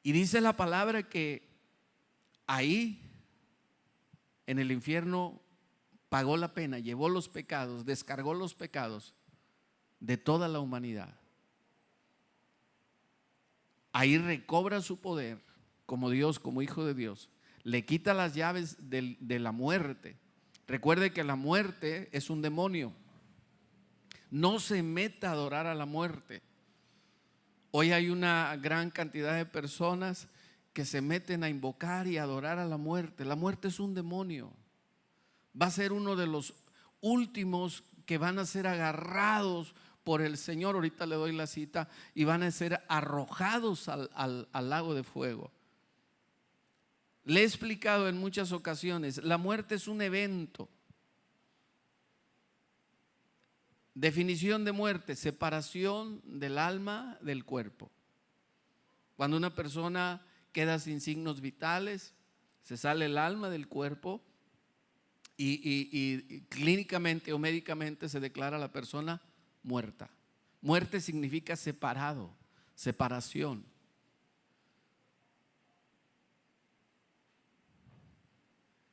Y dice la palabra que ahí en el infierno pagó la pena, llevó los pecados, descargó los pecados de toda la humanidad. Ahí recobra su poder como Dios, como Hijo de Dios. Le quita las llaves de la muerte. Recuerde que la muerte es un demonio. No se meta a adorar a la muerte. Hoy hay una gran cantidad de personas que se meten a invocar y adorar a la muerte. La muerte es un demonio. Va a ser uno de los últimos que van a ser agarrados por el Señor. Ahorita le doy la cita. Y van a ser arrojados al lago de fuego. Le he explicado en muchas ocasiones, la muerte es un evento. Definición de muerte: separación del alma del cuerpo. Cuando una persona queda sin signos vitales, se sale el alma del cuerpo y clínicamente o médicamente se declara a la persona muerta. Muerte significa separado, separación.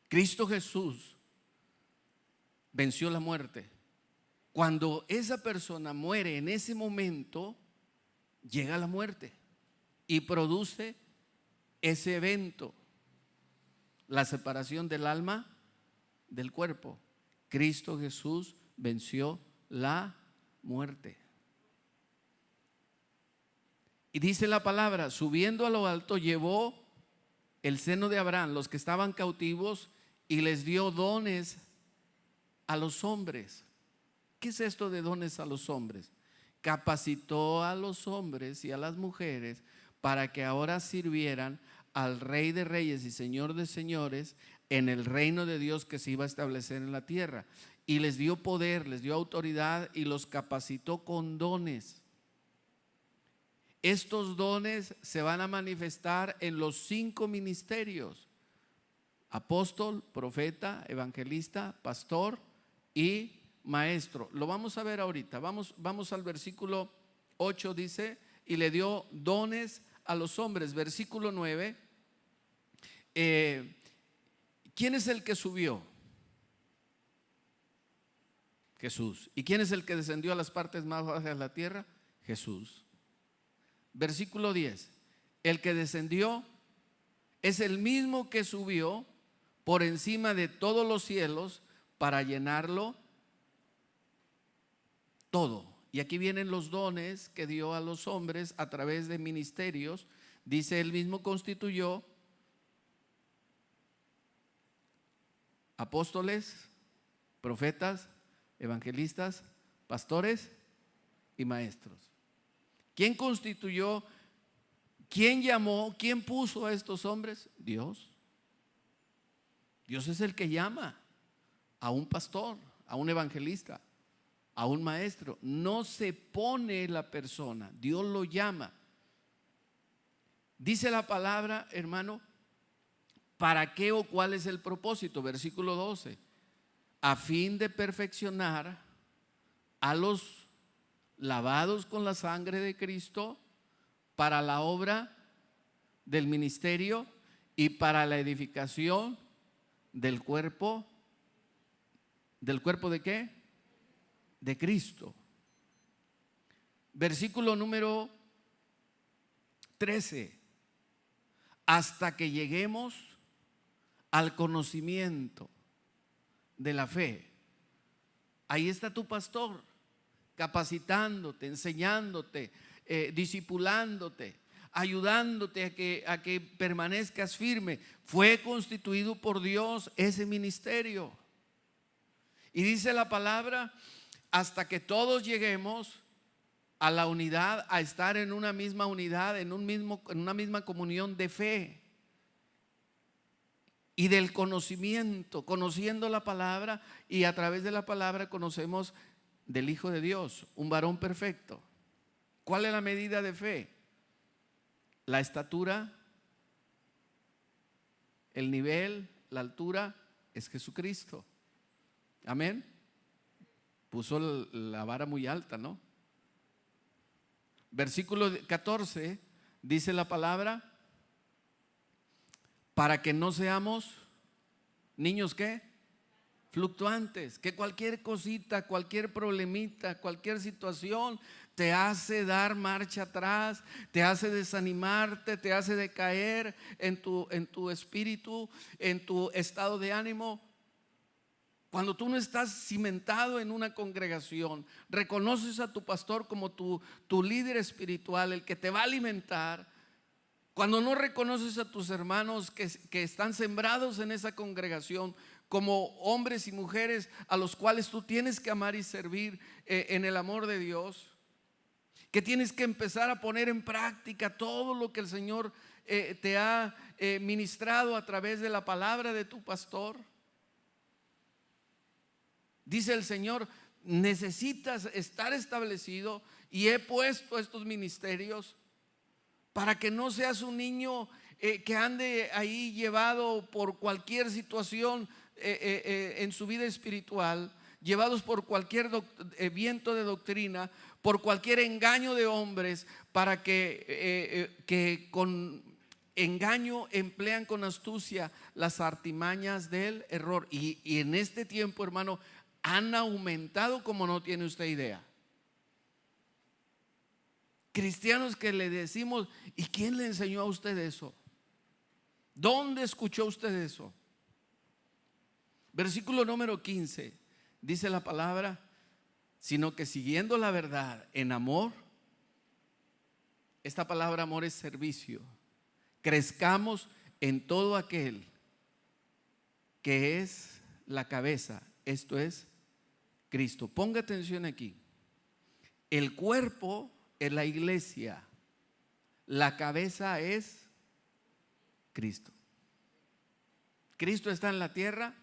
Cristo Jesús venció la muerte. Cuando esa persona muere, en ese momento llega la muerte y produce ese evento, la separación del alma del cuerpo. Cristo Jesús venció la muerte. Y dice la palabra, subiendo a lo alto, llevó el seno de Abraham, los que estaban cautivos, y les dio dones a los hombres. ¿Qué es esto de dones a los hombres? Capacitó a los hombres y a las mujeres para que ahora sirvieran al Rey de Reyes y Señor de Señores en el reino de Dios que se iba a establecer en la tierra. Y les dio poder, les dio autoridad y los capacitó con dones. Estos dones se van a manifestar en los 5 ministerios: apóstol, profeta, evangelista, pastor y maestro. Lo vamos a ver ahorita. Vamos al versículo 8, dice, y le dio dones a los hombres. Versículo 9, ¿quién es el que subió? Jesús. ¿Y quién es el que descendió a las partes más bajas de la tierra? Jesús. Versículo 10, el que descendió es el mismo que subió por encima de todos los cielos para llenarlo todo. Y aquí vienen los dones que dio a los hombres a través de ministerios. Dice, él mismo constituyó apóstoles, profetas, evangelistas, pastores y maestros. ¿Quién constituyó? ¿Quién llamó? ¿Quién puso a estos hombres? Dios. Dios es el que llama a un pastor, a un evangelista, a un maestro. No se pone la persona, Dios lo llama. Dice la palabra, hermano, ¿para qué o cuál es el propósito? Versículo 12, a fin de perfeccionar a los lavados con la sangre de Cristo para la obra del ministerio y para la edificación del cuerpo. ¿Del cuerpo de qué? De Cristo. Versículo número 13, hasta que lleguemos al conocimiento de la fe. Ahí está tu pastor, capacitándote, enseñándote, discipulándote, ayudándote a que permanezcas firme. Fue constituido por Dios ese ministerio. Y dice la palabra, hasta que todos lleguemos a la unidad, a estar en una misma unidad, en una misma comunión de fe y del conocimiento, conociendo la palabra, y a través de la palabra conocemos del Hijo de Dios, un varón perfecto. ¿Cuál es la medida de fe? La estatura, el nivel, la altura es Jesucristo. Amén. Puso la vara muy alta, ¿no? Versículo 14 dice la palabra: para que no seamos niños, ¿qué? Fluctuantes, que cualquier cosita, cualquier problemita, cualquier situación te hace dar marcha atrás, te hace desanimarte, te hace decaer en tu espíritu, en tu estado de ánimo. Cuando tú no estás cimentado en una congregación, reconoces a tu pastor como tu líder espiritual, el que te va a alimentar. Cuando no reconoces a tus hermanos que están sembrados en esa congregación como hombres y mujeres a los cuales tú tienes que amar y servir en el amor de Dios, que tienes que empezar a poner en práctica todo lo que el Señor te ha ministrado a través de la palabra de tu pastor. Dice el Señor: necesitas estar establecido, y he puesto estos ministerios para que no seas un niño que ande ahí llevado por cualquier situación en su vida espiritual, llevados por cualquier viento de doctrina, por cualquier engaño de hombres, para que con engaño emplean con astucia las artimañas del error. Y en este tiempo, hermano, han aumentado como no tiene usted idea. Cristianos que le decimos: ¿y quién le enseñó a usted eso? ¿Dónde escuchó usted eso? Versículo número 15 dice la palabra: sino que siguiendo la verdad en amor. Esta palabra amor es servicio. Crezcamos en todo aquel que es la cabeza, esto es Cristo. Ponga atención aquí. El cuerpo es la iglesia, la cabeza es Cristo. ¿Cristo está en la tierra?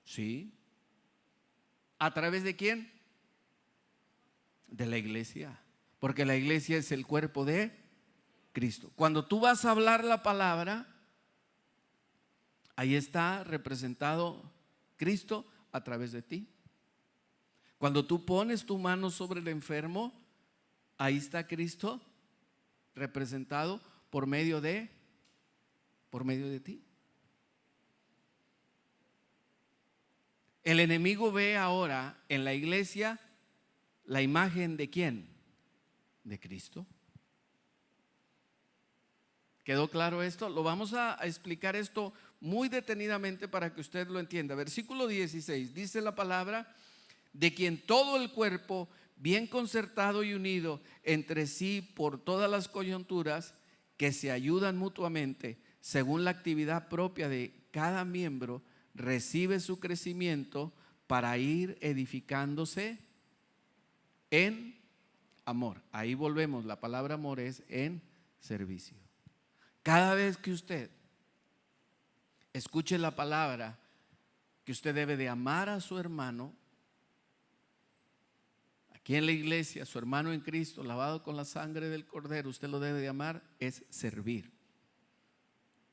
Sí. ¿A través de quién? De la iglesia, porque la iglesia es el cuerpo de Cristo. Cuando tú vas a hablar la palabra, ahí está representado Cristo a través de ti. Cuando tú pones tu mano sobre el enfermo, ahí está Cristo representado por medio de ti. El enemigo ve ahora en la iglesia la imagen de ¿quién? De Cristo. ¿Quedó claro esto? Lo vamos a explicar esto muy detenidamente para que usted lo entienda. Versículo 16 dice la palabra: de quien todo el cuerpo, bien concertado y unido entre sí por todas las coyunturas, que se ayudan mutuamente según la actividad propia de cada miembro, recibe su crecimiento para ir edificándose en amor. Ahí volvemos, la palabra amor es en servicio. Cada vez que usted escuche la palabra que usted debe de amar a su hermano, aquí en la iglesia, su hermano en Cristo, lavado con la sangre del Cordero, usted lo debe de amar, es servir.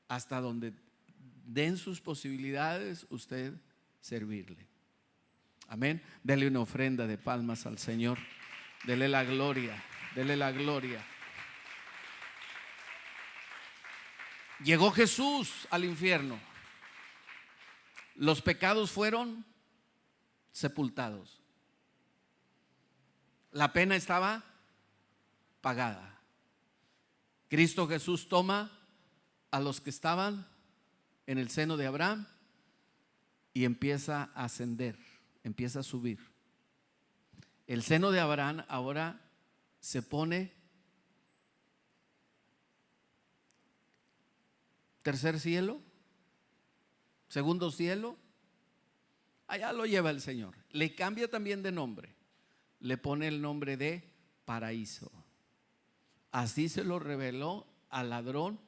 Hasta donde den sus posibilidades, usted servirle. Amén. Dele una ofrenda de palmas al Señor. Dele la gloria. Dele la gloria. Llegó Jesús al infierno. Los pecados fueron sepultados. La pena estaba pagada. Cristo Jesús toma a los que estaban en el seno de Abraham y empieza a ascender, empieza a subir. El seno de Abraham ahora se pone tercer cielo, segundo cielo. Allá lo lleva el Señor. Le cambia también de nombre. Le pone el nombre de paraíso. Así se lo reveló al ladrón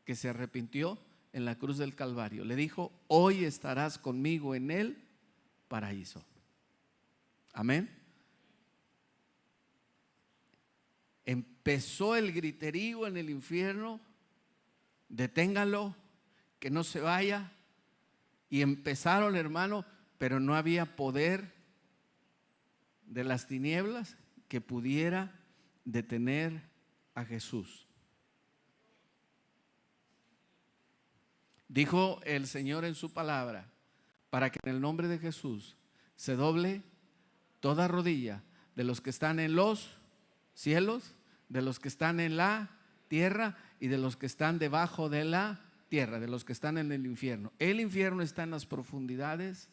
que se arrepintió en la cruz del Calvario. Le dijo: hoy estarás conmigo en el paraíso. Amén. Empezó el griterío en el infierno: deténgalo, que no se vaya. Y empezaron, hermano, pero no había poder de las tinieblas que pudiera detener a Jesús. Dijo el Señor en su palabra, para que en el nombre de Jesús se doble toda rodilla de los que están en los cielos, de los que están en la tierra y de los que están debajo de la tierra, de los que están en el infierno. El infierno está en las profundidades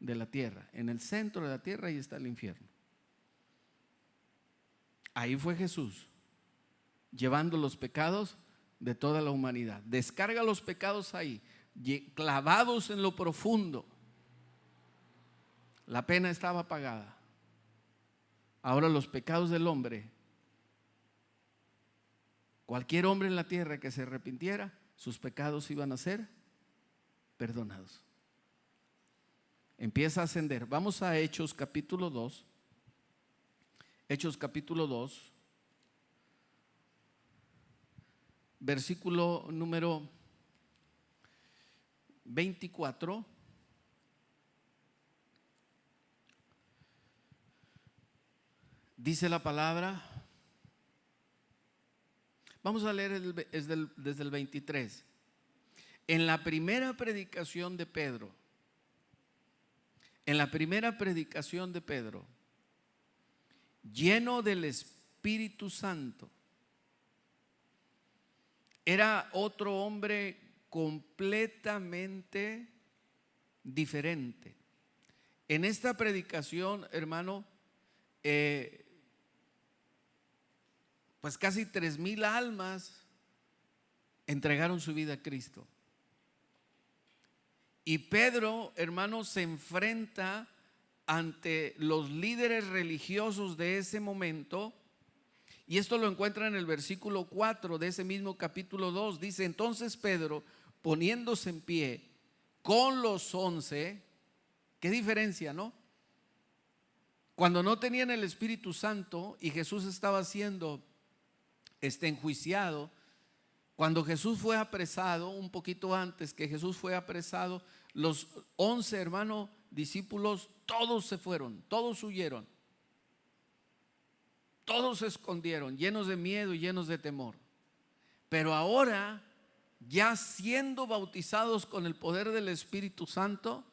de la tierra, en el centro de la tierra, ahí está el infierno. Ahí fue Jesús, llevando los pecados de toda la humanidad. Descarga los pecados ahí, clavados en lo profundo. La pena estaba pagada. Ahora los pecados del hombre, cualquier hombre en la tierra que se arrepintiera, sus pecados iban a ser perdonados. Empieza a ascender. Vamos a Hechos capítulo 2. Hechos capítulo 2, versículo número 24. Dice la palabra. Vamos a leer desde el 23. En la primera predicación de Pedro, lleno del Espíritu Santo, era otro hombre completamente diferente. En esta predicación, hermano, pues casi 3,000 almas entregaron su vida a Cristo. Y Pedro, hermano, se enfrenta ante los líderes religiosos de ese momento. Y esto lo encuentra en el versículo 4 de ese mismo capítulo 2. Dice: entonces Pedro, poniéndose en pie con los 11, qué diferencia, ¿no? Cuando no tenían el Espíritu Santo y Jesús estaba siendo enjuiciado, cuando Jesús fue apresado, un poquito antes que Jesús fue apresado, los 11 hermanos discípulos, todos se fueron, todos huyeron, todos se escondieron, llenos de miedo y llenos de temor. Pero ahora, ya siendo bautizados con el poder del Espíritu Santo,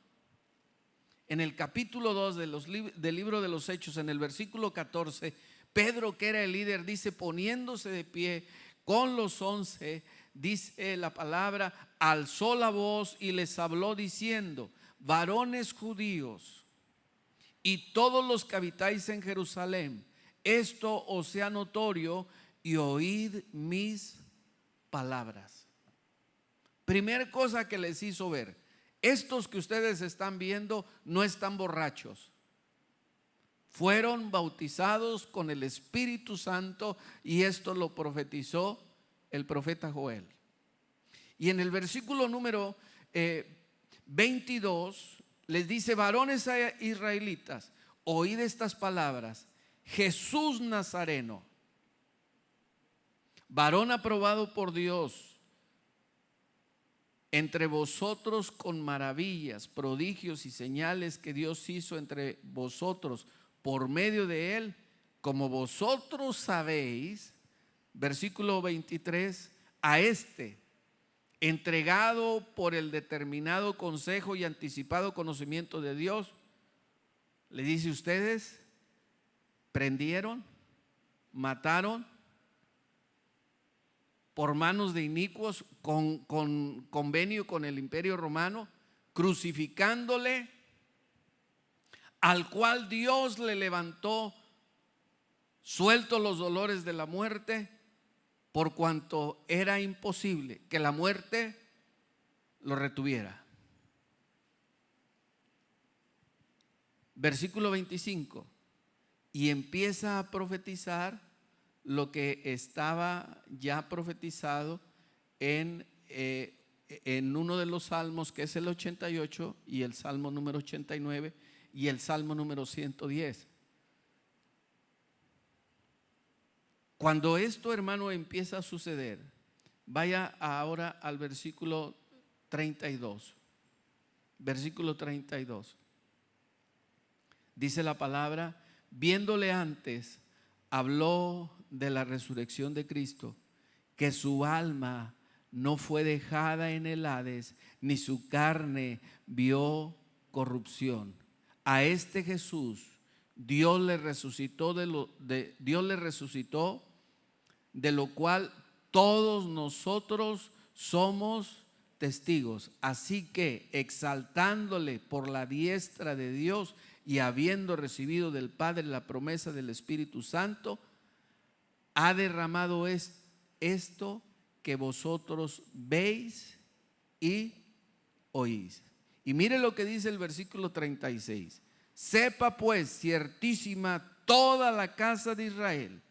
en el capítulo 2 del libro de los Hechos, en el versículo 14, Pedro, que era el líder, dice: poniéndose de pie con los 11, dice la palabra, alzó la voz y les habló diciendo: varones judíos y todos los que habitáis en Jerusalén, esto os sea notorio y oíd mis palabras. Primera cosa que les hizo ver: estos que ustedes están viendo no están borrachos. Fueron bautizados con el Espíritu Santo, y esto lo profetizó el profeta Joel. Y en el versículo número 22 les dice: varones israelitas, oíd estas palabras. Jesús Nazareno, varón aprobado por Dios entre vosotros con maravillas, prodigios y señales que Dios hizo entre vosotros por medio de él, como vosotros sabéis. Versículo 23, a este, entregado por el determinado consejo y anticipado conocimiento de Dios, le dice: ustedes prendieron, mataron por manos de inicuos, con convenio con el imperio romano, crucificándole, al cual Dios le levantó, suelto los dolores de la muerte, por cuanto era imposible que la muerte lo retuviera. Versículo 25, y empieza a profetizar lo que estaba ya profetizado en uno de los salmos, que es el 88 y el salmo número 89. y el Salmo número 110. Cuando esto, hermano, empieza a suceder, vaya ahora al versículo 32. Versículo 32. Dice la palabra: viéndole antes, habló de la resurrección de Cristo, que su alma no fue dejada en el Hades, ni su carne vio corrupción. A este Jesús Dios le resucitó de lo cual todos nosotros somos testigos. Así que, exaltándole por la diestra de Dios y habiendo recibido del Padre la promesa del Espíritu Santo, ha derramado esto que vosotros veis y oís. Y mire lo que dice el versículo 36. Sepa pues ciertísima toda la casa de Israel,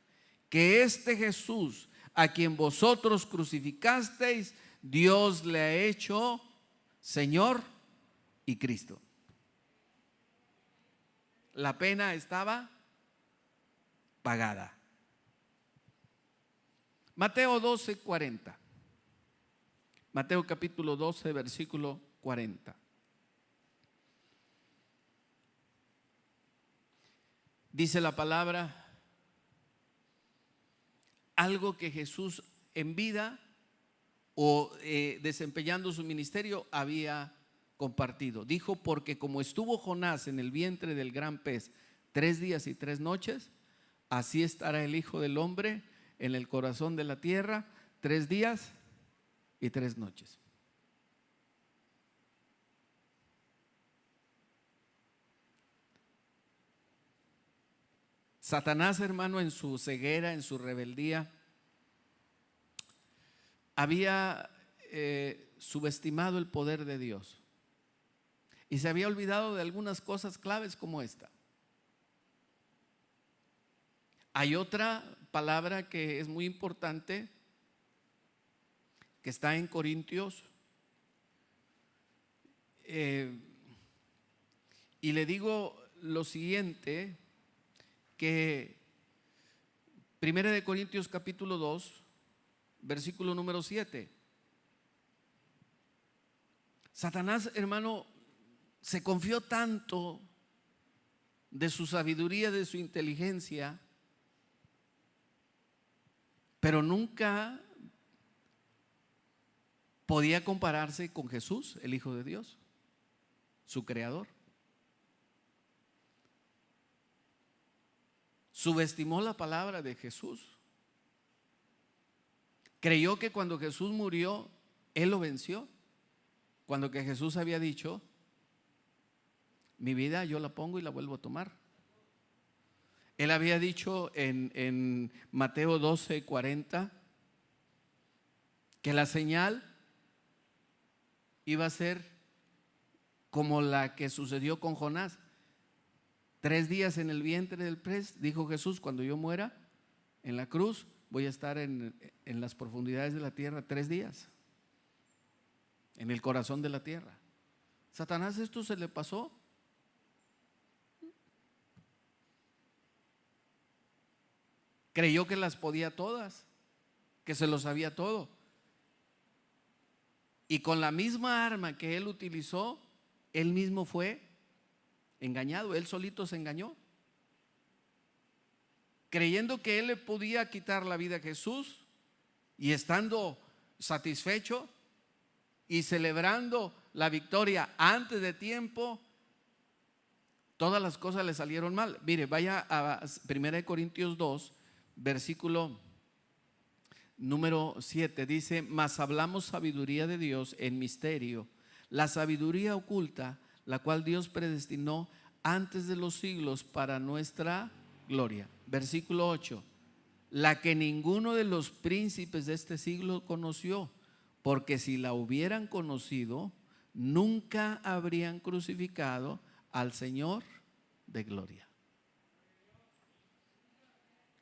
que este Jesús, a quien vosotros crucificasteis, Dios le ha hecho Señor y Cristo. La pena estaba pagada. Mateo 12:40. Mateo capítulo 12, versículo 40. Dice la palabra algo que Jesús en vida o desempeñando su ministerio había compartido. Dijo: porque como estuvo Jonás en el vientre del gran pez 3 días y 3 noches, así estará el Hijo del Hombre en el corazón de la tierra 3 días y 3 noches. Satanás, hermano, en su ceguera, en su rebeldía, había subestimado el poder de Dios y se había olvidado de algunas cosas claves como esta. Hay otra palabra que es muy importante, que está en Corintios, y le digo lo siguiente, que 1 de Corintios capítulo 2, versículo número 7. Satanás, hermano, se confió tanto de su sabiduría, de su inteligencia, pero nunca podía compararse con Jesús, el Hijo de Dios, su creador. Subestimó la palabra de Jesús. Creyó que cuando Jesús murió, Él lo venció. Cuando que Jesús había dicho: mi vida yo la pongo y la vuelvo a tomar. Él había dicho en Mateo 12:40 que la señal iba a ser como la que sucedió con Jonás. 3 días en el vientre del pez, dijo Jesús: cuando yo muera en la cruz, voy a estar en las profundidades de la tierra 3 días, en el corazón de la tierra. Satanás esto se le pasó. Creyó que las podía todas, que se lo sabía todo. Y con la misma arma que él utilizó, él mismo fue engañado. Él solito se engañó, creyendo que él le podía quitar la vida a Jesús, y estando satisfecho y celebrando la victoria antes de tiempo, todas las cosas le salieron mal. Mire, vaya a 1 Corintios 2, versículo número 7. Dice: mas hablamos sabiduría de Dios en misterio, la sabiduría oculta, la cual Dios predestinó antes de los siglos para nuestra gloria. Versículo 8: la que ninguno de los príncipes de este siglo conoció, porque si la hubieran conocido, nunca habrían crucificado al Señor de gloria.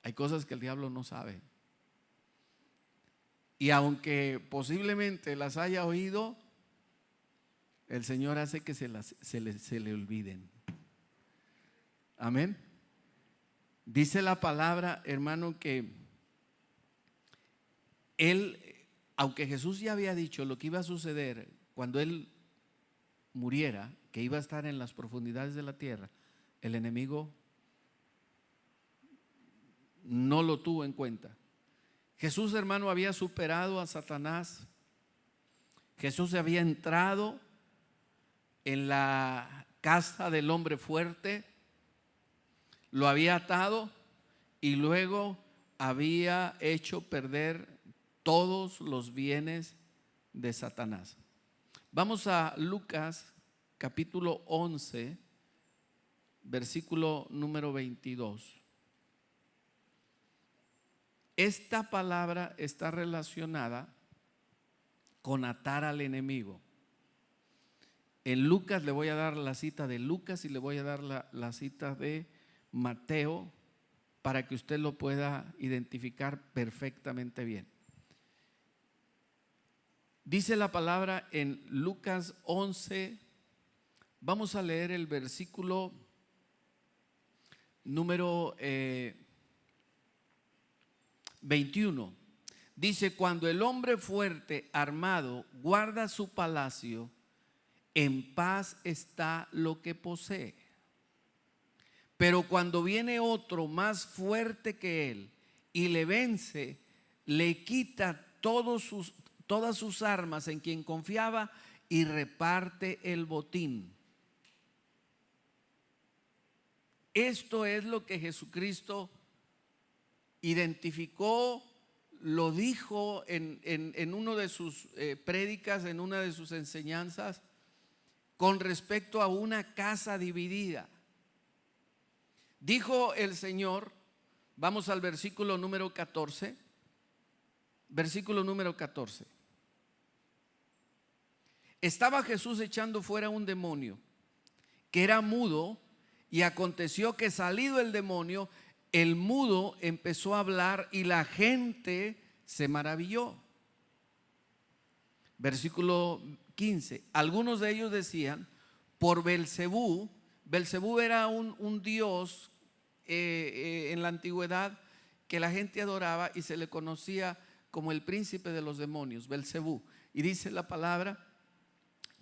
Hay cosas que el diablo no sabe, y aunque posiblemente las haya oído, el Señor hace que se le olviden. Amén. Dice la palabra, hermano, que él, aunque Jesús ya había dicho lo que iba a suceder cuando él muriera, que iba a estar en las profundidades de la tierra, el enemigo no lo tuvo en cuenta. Jesús, hermano, había superado a Satanás. Jesús había entrado en la casa del hombre fuerte, lo había atado y luego había hecho perder todos los bienes de Satanás. Vamos a Lucas capítulo 11, versículo número 22. Esta palabra está relacionada con atar al enemigo. En Lucas le voy a dar la cita de Lucas y le voy a dar la cita de Mateo para que usted lo pueda identificar perfectamente bien. Dice la palabra en Lucas 11, vamos a leer el versículo número 21. Dice: cuando el hombre fuerte armado guarda su palacio, en paz está lo que posee. Pero cuando viene otro más fuerte que él y le vence, le quita todas sus armas en quien confiaba y reparte el botín. Esto es lo que Jesucristo identificó, lo dijo en uno de sus prédicas, en una de sus enseñanzas, con respecto a una casa dividida. Dijo el Señor, vamos al versículo número 14, versículo número 14. Estaba Jesús echando fuera un demonio que era mudo, y aconteció que salido el demonio, el mudo empezó a hablar y la gente se maravilló. Versículo 15. Algunos de ellos decían: por Belcebú. Belcebú era un dios en la antigüedad que la gente adoraba y se le conocía como el príncipe de los demonios, Belcebú. Y dice la palabra: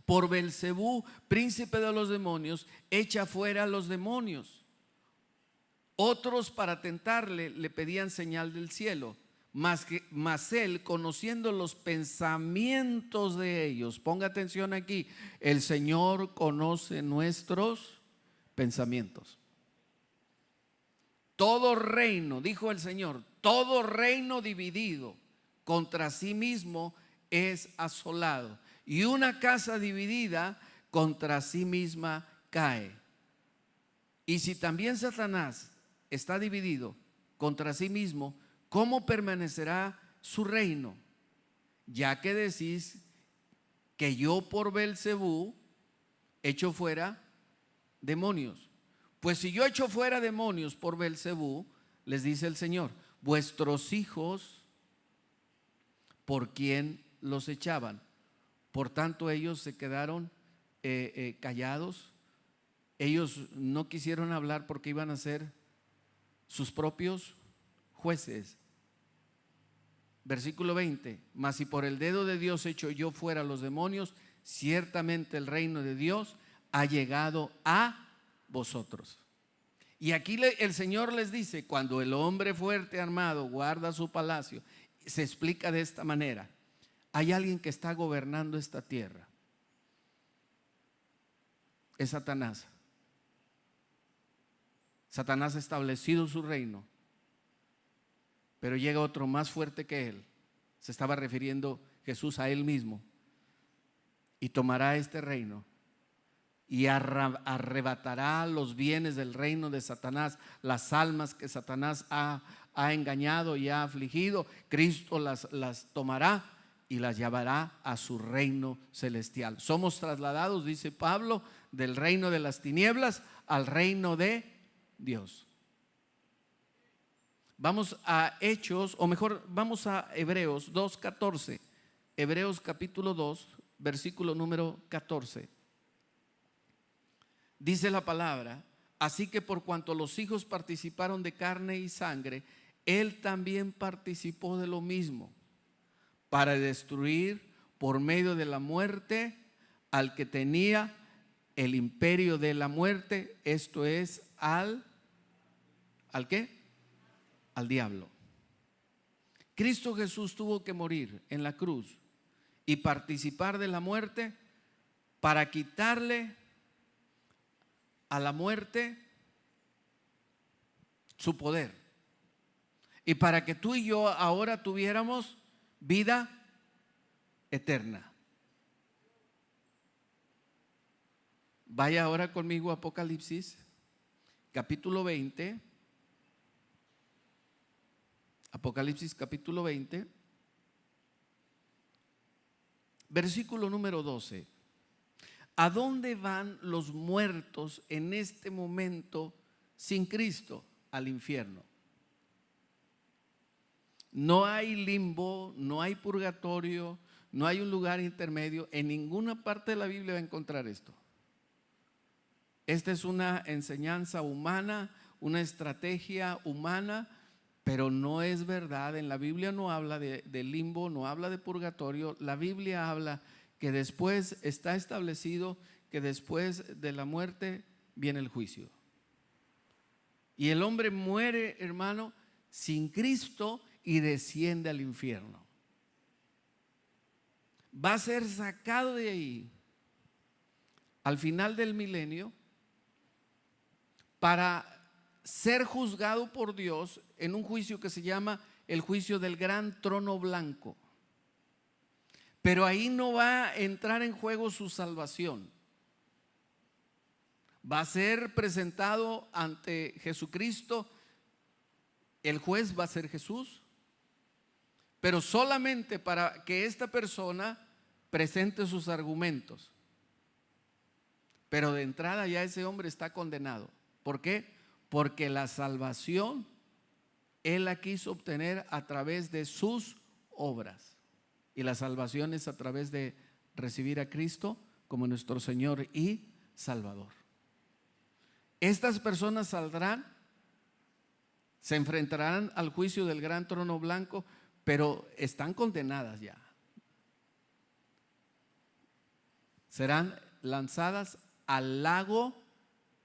por Belcebú, príncipe de los demonios, echa fuera a los demonios. Otros, para tentarle, le pedían señal del cielo, mas él, conociendo los pensamientos de ellos, ponga atención aquí, el Señor conoce nuestros pensamientos. Todo reino, dijo el Señor, todo reino dividido contra sí mismo es asolado, y una casa dividida contra sí misma cae. Y si también Satanás está dividido contra sí mismo, ¿cómo permanecerá su reino? Ya que decís que yo por Belcebú echo fuera demonios. Pues si yo echo fuera demonios por Belcebú, les dice el Señor, vuestros hijos, ¿por quién los echaban? Por tanto ellos se quedaron callados. Ellos no quisieron hablar porque iban a ser sus propios jueces. Versículo 20. Mas si por el dedo de Dios echo yo fuera los demonios, ciertamente el reino de Dios ha llegado a vosotros. Y aquí el Señor les dice: cuando el hombre fuerte armado guarda su palacio, se explica de esta manera: hay alguien que está gobernando esta tierra. Es Satanás. Satanás ha establecido su reino, pero llega otro más fuerte que él. Se estaba refiriendo Jesús a él mismo, y tomará este reino y arrebatará los bienes del reino de Satanás, las almas que Satanás ha engañado y ha afligido. Cristo las tomará y las llevará a su reino celestial. Somos trasladados, dice Pablo, del reino de las tinieblas al reino de Dios. Vamos a Hechos, o mejor, vamos a Hebreos 2:14. Hebreos capítulo 2, versículo número 14. Dice la palabra: Así que por cuanto los hijos participaron de carne y sangre, Él también participó de lo mismo, para destruir por medio de la muerte al que tenía el imperio de la muerte, esto es, ¿al qué? Al diablo. Cristo Jesús tuvo que morir en la cruz y participar de la muerte para quitarle a la muerte su poder, y para que tú y yo ahora tuviéramos vida eterna. Vaya ahora conmigo a Apocalipsis capítulo 20. Apocalipsis capítulo 20, versículo número 12. ¿A dónde van los muertos en este momento sin Cristo? Al infierno. No hay limbo, no hay purgatorio, no hay un lugar intermedio. En ninguna parte de la Biblia va a encontrar esto. Esta es una enseñanza humana, una estrategia humana, pero no es verdad. En la Biblia no habla de limbo, no habla de purgatorio. La Biblia habla que después está establecido que después de la muerte viene el juicio. Y el hombre muere, hermano, sin Cristo y desciende al infierno. Va a ser sacado de ahí al final del milenio para ser juzgado por Dios en un juicio que se llama el juicio del gran trono blanco. Pero ahí no va a entrar en juego su salvación. Va a ser presentado ante Jesucristo. El juez va a ser Jesús, pero solamente para que esta persona presente sus argumentos. Pero de entrada ya ese hombre está condenado. ¿Por qué? Porque la salvación Él la quiso obtener a través de sus obras. Y la salvación es a través de recibir a Cristo como nuestro Señor y Salvador. Estas personas saldrán, se enfrentarán al juicio del gran trono blanco, pero están condenadas ya. Serán lanzadas al lago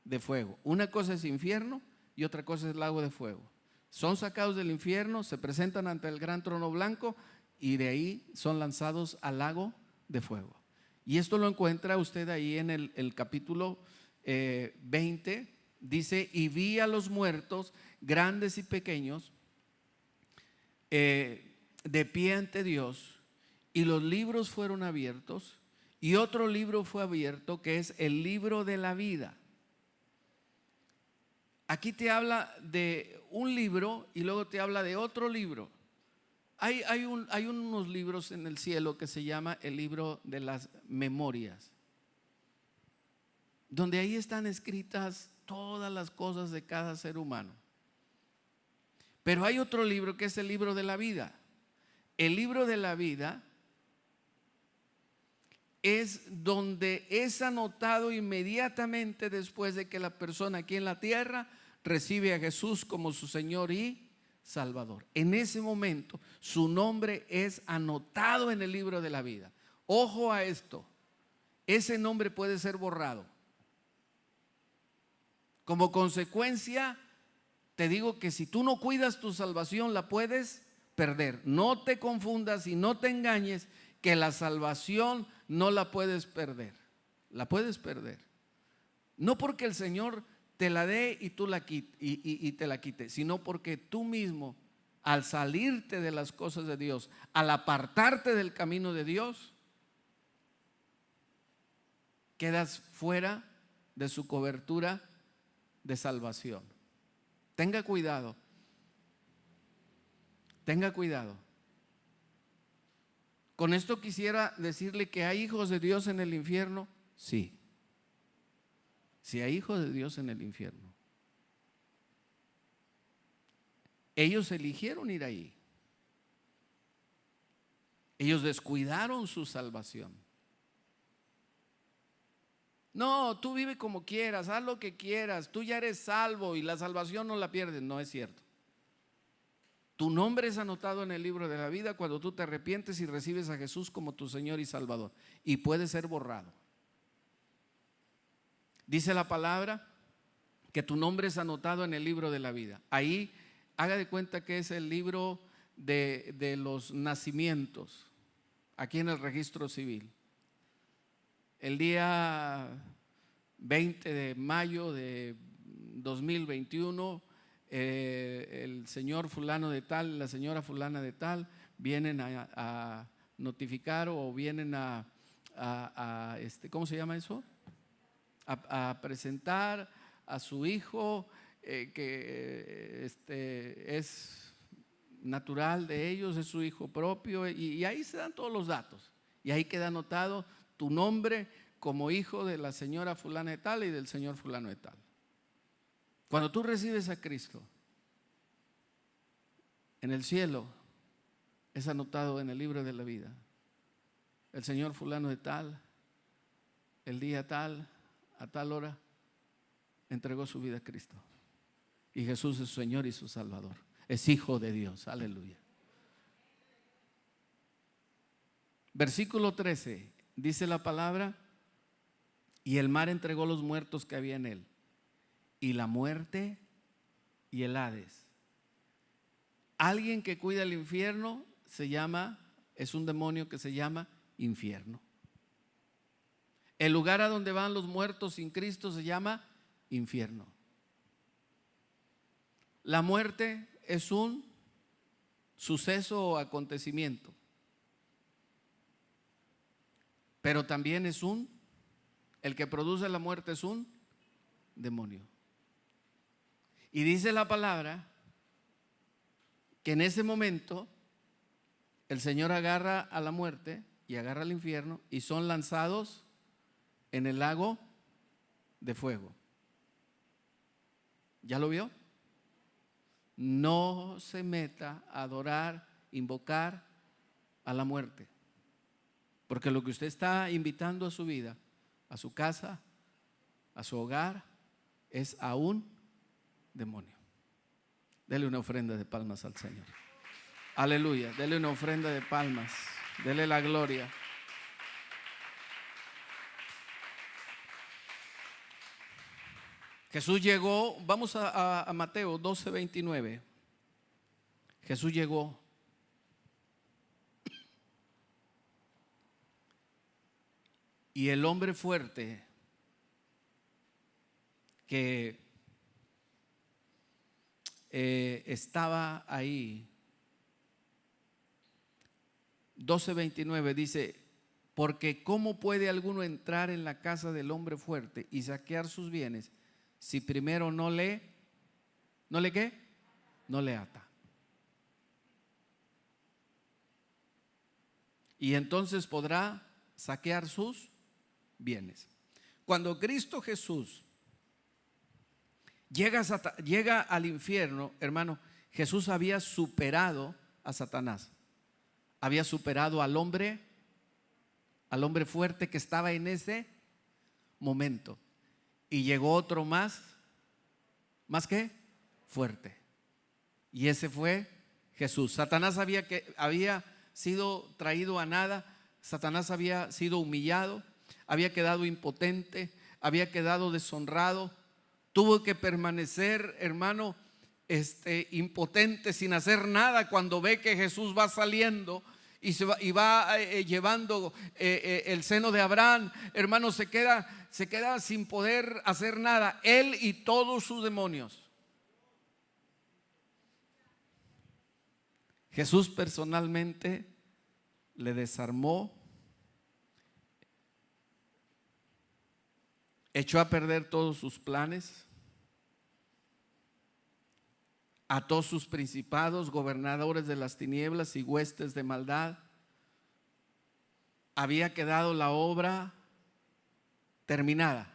de fuego. Una cosa es infierno y otra cosa es lago de fuego. Son sacados del infierno, se presentan ante el gran trono blanco y de ahí son lanzados al lago de fuego. Y esto lo encuentra usted ahí en el capítulo 20. Dice: y vi a los muertos, grandes y pequeños, de pie ante Dios, y los libros fueron abiertos, y otro libro fue abierto, que es el libro de la vida. Aquí te habla de un libro y luego te habla de otro libro. Hay unos libros en el cielo que se llama el libro de las memorias, donde ahí están escritas todas las cosas de cada ser humano. Pero hay otro libro que es el libro de la vida. El libro de la vida es donde es anotado inmediatamente después de que la persona aquí en la tierra recibe a Jesús como su Señor y Salvador. En ese momento su nombre es anotado en el libro de la vida. Ojo a esto, ese nombre puede ser borrado. Como consecuencia, te digo que si tú no cuidas tu salvación, la puedes perder. No te confundas y no te engañes, que la salvación no la puedes perder. La puedes perder. No porque el Señor te la dé y tú te la quites, sino porque tú mismo, al salirte de las cosas de Dios, al apartarte del camino de Dios, quedas fuera de su cobertura de salvación. Tenga cuidado. Tenga cuidado. Con esto quisiera decirle que hay hijos de Dios en el infierno. Sí. Si hay hijos de Dios en el infierno. Ellos eligieron ir ahí. Ellos descuidaron su salvación. No, tú vive como quieras, haz lo que quieras, tú ya eres salvo y la salvación no la pierdes. No es cierto. Tu nombre es anotado en el libro de la vida cuando tú te arrepientes y recibes a Jesús como tu Señor y Salvador, y puede ser borrado. Dice la palabra que tu nombre es anotado en el libro de la vida. Ahí haga de cuenta que es el libro de los nacimientos, aquí en el registro civil. El día 20 de mayo de 2021, el señor fulano de tal, la señora fulana de tal, vienen a notificar o vienen a ¿cómo se llama eso? A presentar a su hijo que es natural de ellos, es su hijo propio, y ahí se dan todos los datos, y ahí queda anotado tu nombre como hijo de la señora fulana de tal y del señor fulano de tal. Cuando tú recibes a Cristo, en el cielo es anotado en el libro de la vida: el señor fulano de tal, el día tal, a tal hora, entregó su vida a Cristo. Y Jesús es su Señor y su Salvador. Es hijo de Dios. Aleluya. Versículo 13, dice la palabra: y el mar entregó los muertos que había en él, y la muerte y el Hades. Alguien que cuida el infierno es un demonio que se llama infierno. El lugar a donde van los muertos sin Cristo se llama infierno. La muerte es un suceso o acontecimiento, pero también el que produce la muerte es un demonio. Y dice la palabra que en ese momento el Señor agarra a la muerte y agarra al infierno y son lanzados en el lago de fuego. ¿Ya lo vio? No se meta a adorar, invocar a la muerte, porque lo que usted está invitando a su vida, a su casa, a su hogar, es a un demonio. Dele una ofrenda de palmas al Señor. Aleluya. Dele una ofrenda de palmas. Dele la gloria. Jesús llegó, vamos a Mateo 12:29. Jesús llegó. Y el hombre fuerte que estaba ahí, 12:29 dice: porque ¿cómo puede alguno entrar en la casa del hombre fuerte y saquear sus bienes si primero no le ¿qué? No le ata? Y entonces podrá saquear sus bienes. Cuando Cristo Jesús llega al infierno, hermano, Jesús había superado a Satanás. Había superado al hombre fuerte que estaba en ese momento. Y llegó otro más que fuerte. Y ese fue Jesús. Satanás había sido traído a nada. Satanás había sido humillado, había quedado impotente, había quedado deshonrado. Tuvo que permanecer, hermano, impotente, sin hacer nada, cuando ve que Jesús va saliendo y va llevando el seno de Abraham. Hermano, se queda sin poder hacer nada, él y todos sus demonios. Jesús personalmente le desarmó, echó a perder todos sus planes, ató sus principados, gobernadores de las tinieblas y huestes de maldad. Había quedado la obra terminada.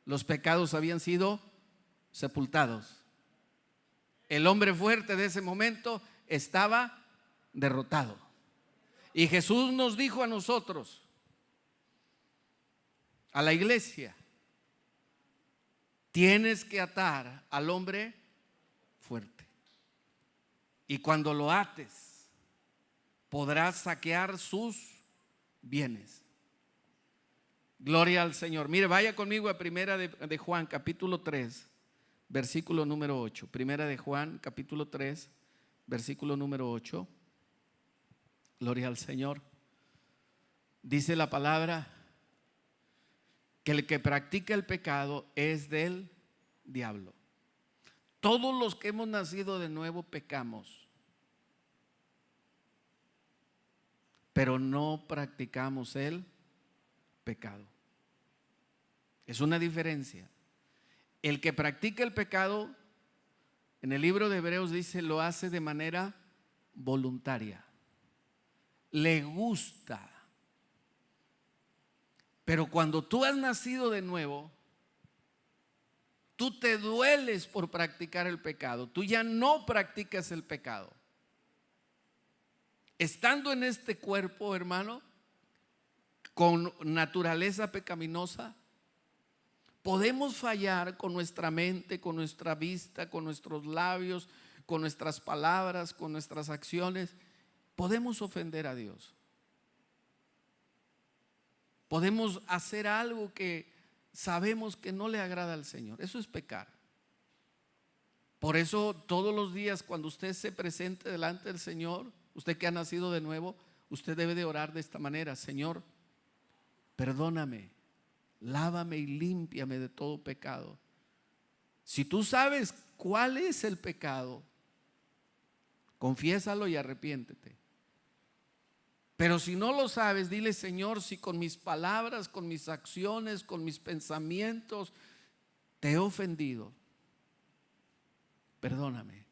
Los pecados habían sido sepultados. El hombre fuerte de ese momento estaba derrotado. Y Jesús nos dijo a nosotros, a la iglesia, tienes que atar al hombre fuerte. Y cuando lo ates, podrás saquear sus bienes. Gloria al Señor. Mire, vaya conmigo a Primera de Juan, capítulo 3, versículo número 8. Primera de Juan, capítulo 3, versículo número 8. Gloria al Señor. Dice la palabra que el que practica el pecado es del diablo. Todos los que hemos nacido de nuevo pecamos, pero no practicamos el pecado. Es una diferencia. El que practica el pecado, en el libro de Hebreos dice, lo hace de manera voluntaria. Le gusta. Pero cuando tú has nacido de nuevo, tú te dueles por practicar el pecado. Tú ya no practicas el pecado. Estando en este cuerpo, hermano, con naturaleza pecaminosa, podemos fallar con nuestra mente, con nuestra vista, con nuestros labios, con nuestras palabras, con nuestras acciones. Podemos ofender a Dios. Podemos hacer algo que sabemos que no le agrada al Señor. Eso es pecar. Por eso todos los días cuando usted se presente delante del Señor, usted que ha nacido de nuevo, usted debe de orar de esta manera: Señor, perdóname, lávame y límpiame de todo pecado. Si tú sabes cuál es el pecado, confiésalo y arrepiéntete. Pero si no lo sabes, dile: Señor, si con mis palabras, con mis acciones, con mis pensamientos te he ofendido, perdóname,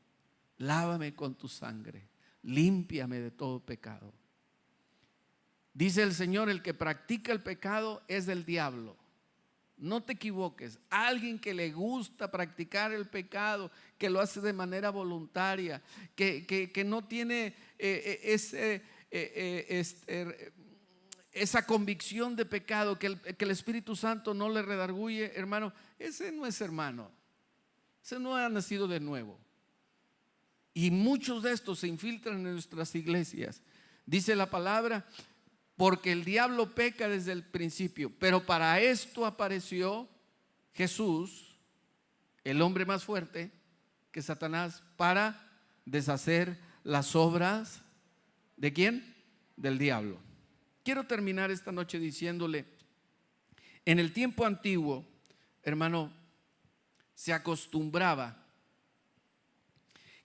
lávame con tu sangre, límpiame de todo pecado. Dice el Señor: el que practica el pecado es del diablo. No te equivoques. Alguien que le gusta practicar el pecado, que lo hace de manera voluntaria, que no tiene esa convicción de pecado, que el Espíritu Santo no le redarguye, hermano, ese no es hermano. Ese no ha nacido de nuevo. Y muchos de estos se infiltran en nuestras iglesias. Dice la palabra: porque el diablo peca desde el principio, pero para esto apareció Jesús, el hombre más fuerte que Satanás, para deshacer las obras ¿de quién? Del diablo. Quiero terminar esta noche diciéndole: en el tiempo antiguo, hermano, se acostumbraba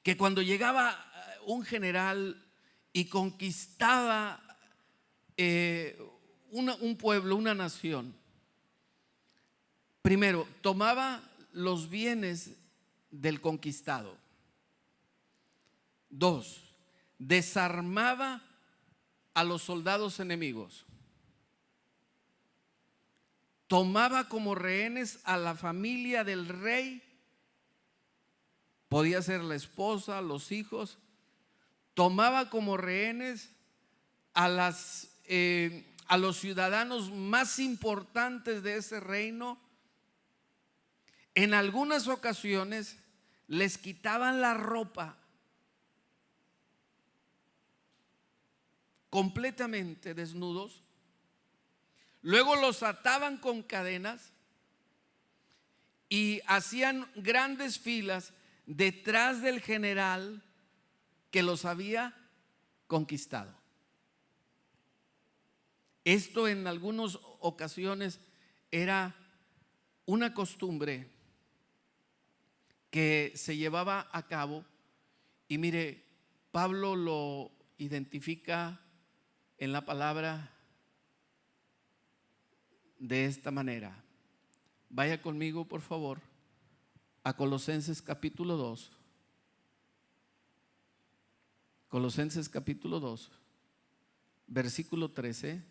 que cuando llegaba un general y conquistaba un pueblo, una nación, primero tomaba los bienes del conquistado. Dos, desarmaba a los soldados enemigos. Tomaba como rehenes a la familia del rey. Podía ser la esposa, los hijos. Tomaba como rehenes a los ciudadanos más importantes de ese reino. En algunas ocasiones les quitaban la ropa completamente desnudos. Luego los ataban con cadenas y hacían grandes filas detrás del general que los había conquistado. Esto en algunas ocasiones era una costumbre que se llevaba a cabo. Y mire, Pablo lo identifica en la palabra de esta manera. Vaya conmigo, por favor, a Colosenses capítulo 2. Colosenses capítulo 2, versículo 13.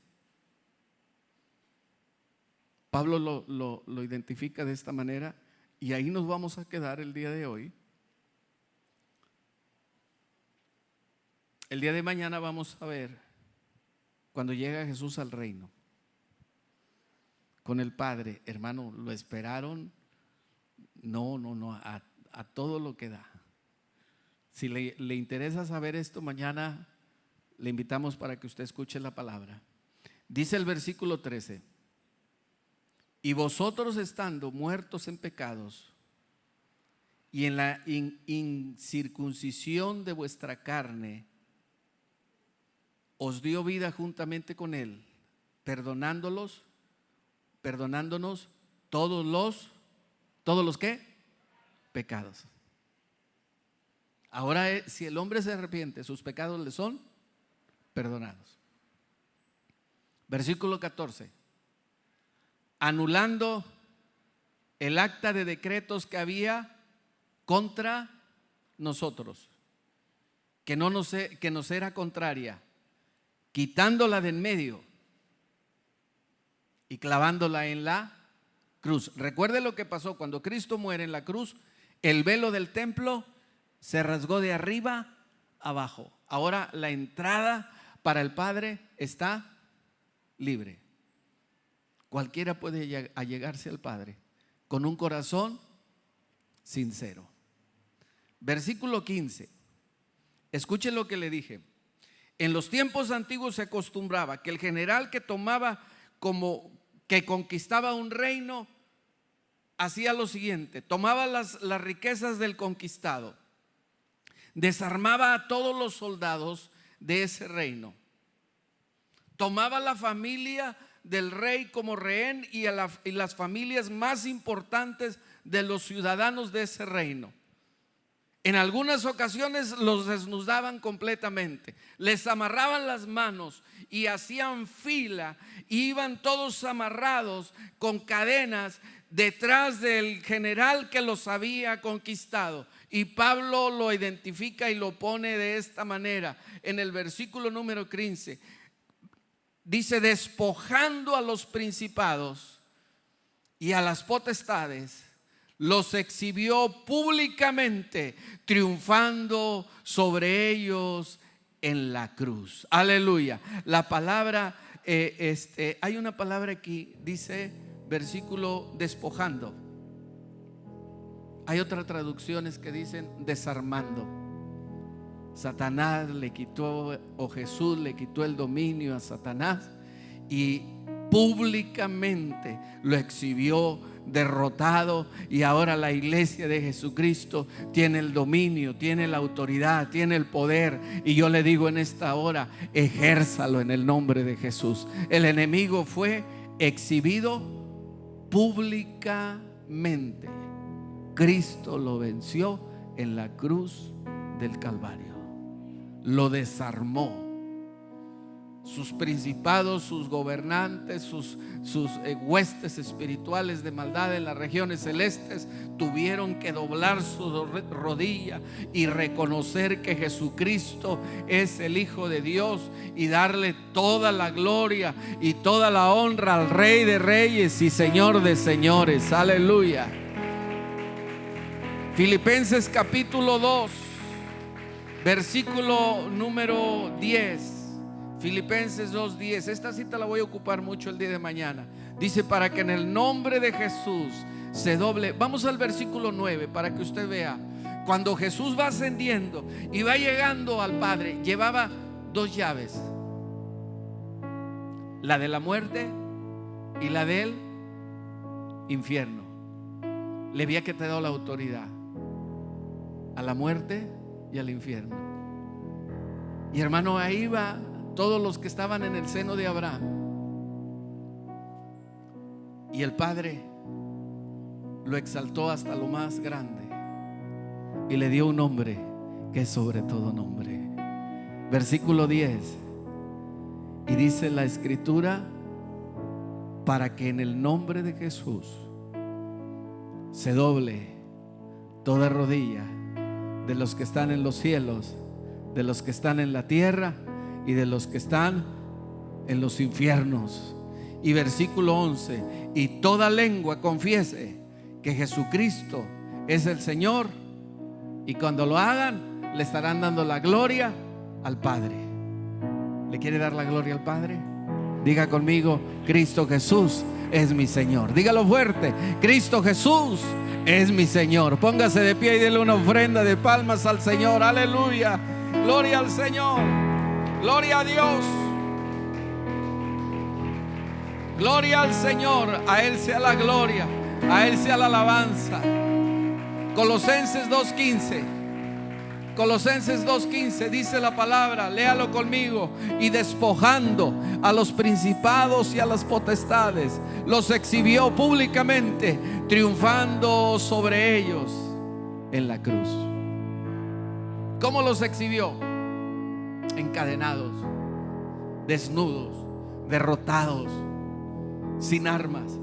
Pablo lo identifica de esta manera, y ahí nos vamos a quedar el día de hoy. El día de mañana vamos a ver cuando llega Jesús al reino. con el Padre, hermano, lo esperaron. No, a todo lo que da. Si le interesa saber esto, mañana le invitamos para que usted escuche la palabra. Dice el versículo 13: y vosotros estando muertos en pecados y en la incircuncisión de vuestra carne, os dio vida juntamente con Él, perdonándonos todos los ¿qué? Pecados. Ahora, si el hombre se arrepiente, sus pecados le son perdonados. Versículo 14: anulando el acta de decretos que había contra nosotros, que nos era contraria, quitándola de en medio y clavándola en la cruz. Recuerde lo que pasó cuando Cristo muere en la cruz. El velo del templo se rasgó de arriba abajo. Ahora la entrada para el Padre está libre. Cualquiera puede allegarse al Padre con un corazón sincero. Versículo 15. Escuche lo que le dije. En los tiempos antiguos se acostumbraba que el general que conquistaba un reino hacía lo siguiente: tomaba las riquezas del conquistado, desarmaba a todos los soldados de ese reino, tomaba la familia del rey como rehén y las familias más importantes de los ciudadanos de ese reino. En algunas ocasiones los desnudaban completamente, les amarraban las manos y hacían fila, iban todos amarrados con cadenas detrás del general que los había conquistado. Y Pablo lo identifica y lo pone de esta manera en el versículo número 15. Dice: despojando a los principados y a las potestades, los exhibió públicamente, triunfando sobre ellos en la cruz. Aleluya. La palabra, hay una palabra aquí, dice versículo despojando. Hay otras traducciones que dicen desarmando. Satanás le quitó, o Jesús le quitó el dominio a Satanás y públicamente lo exhibió derrotado, y ahora la iglesia de Jesucristo tiene el dominio, tiene la autoridad, tiene el poder. Y yo le digo en esta hora: ejérzalo en el nombre de Jesús. El enemigo fue exhibido públicamente. Cristo lo venció en la cruz del Calvario, lo desarmó. Sus principados, sus gobernantes, sus huestes espirituales de maldad en las regiones celestes tuvieron que doblar su rodilla y reconocer que Jesucristo es el Hijo de Dios y darle toda la gloria y toda la honra al Rey de Reyes y Señor de Señores. Aleluya. Filipenses capítulo 2, versículo número 10. Filipenses 2:10. Esta cita la voy a ocupar mucho el día de mañana. Dice: para que en el nombre de Jesús se doble. Vamos al versículo 9 para que usted vea. Cuando Jesús va ascendiendo y va llegando al Padre, llevaba 2 llaves: la de la muerte y la del infierno. Le había que te dado la autoridad a la muerte y al infierno. Y hermano, ahí va todos los que estaban en el seno de Abraham. Y el Padre lo exaltó hasta lo más grande y le dio un nombre que es sobre todo nombre. Versículo 10. Y dice la Escritura: para que en el nombre de Jesús se doble toda rodilla de los que están en los cielos, de los que están en la tierra y de los que están en los infiernos. Y versículo 11: y toda lengua confiese que Jesucristo es el Señor. Y cuando lo hagan, le estarán dando la gloria al Padre. ¿Le quiere dar la gloria al Padre? Diga conmigo: Cristo Jesús es mi Señor. Dígalo fuerte: Cristo Jesús es mi Señor. Póngase de pie y déle una ofrenda de palmas al Señor. Aleluya, gloria al Señor, gloria a Dios, gloria al Señor. A Él sea la gloria, a Él sea la alabanza. Colosenses 2:15, Colosenses 2:15 dice la palabra, léalo conmigo: y despojando a los principados y a las potestades, los exhibió públicamente, triunfando sobre ellos en la cruz. ¿Cómo los exhibió? Encadenados, desnudos, derrotados, sin armas.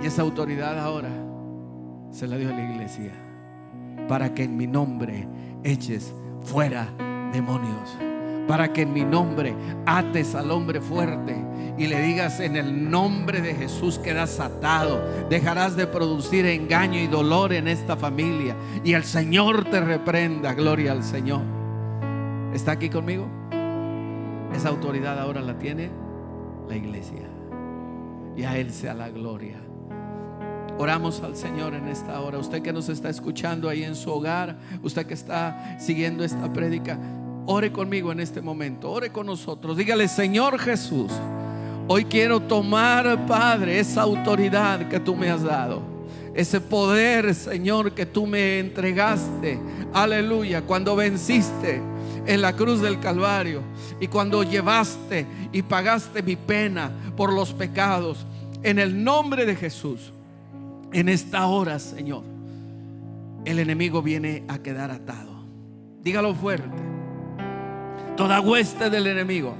Y esa autoridad ahora se la dio a la iglesia, para que en mi nombre eches fuera demonios, para que en mi nombre ates al hombre fuerte y le digas: en el nombre de Jesús quedas atado, dejarás de producir engaño y dolor en esta familia, y el Señor te reprenda. Gloria al Señor. ¿Está aquí conmigo? Esa autoridad ahora la tiene la iglesia, y a Él sea la gloria. Oramos al Señor en esta hora. Usted que nos está escuchando ahí en su hogar, usted que está siguiendo esta prédica, ore conmigo en este momento, ore con nosotros. Dígale: Señor Jesús, hoy quiero tomar, Padre, esa autoridad que tú me has dado, ese poder, Señor, que tú me entregaste, aleluya, cuando venciste en la cruz del Calvario, y cuando llevaste y pagaste mi pena por los pecados. En el nombre de Jesús, en esta hora, Señor, el enemigo viene a quedar atado. Dígalo fuerte: toda hueste del enemigo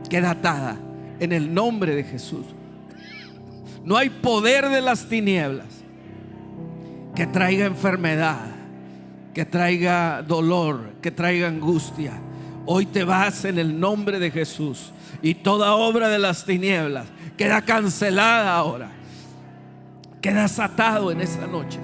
queda atada en el nombre de Jesús. No hay poder de las tinieblas que traiga enfermedad, que traiga dolor, que traiga angustia. Hoy te vas en el nombre de Jesús, y toda obra de las tinieblas queda cancelada ahora. Quedas atado en esta noche,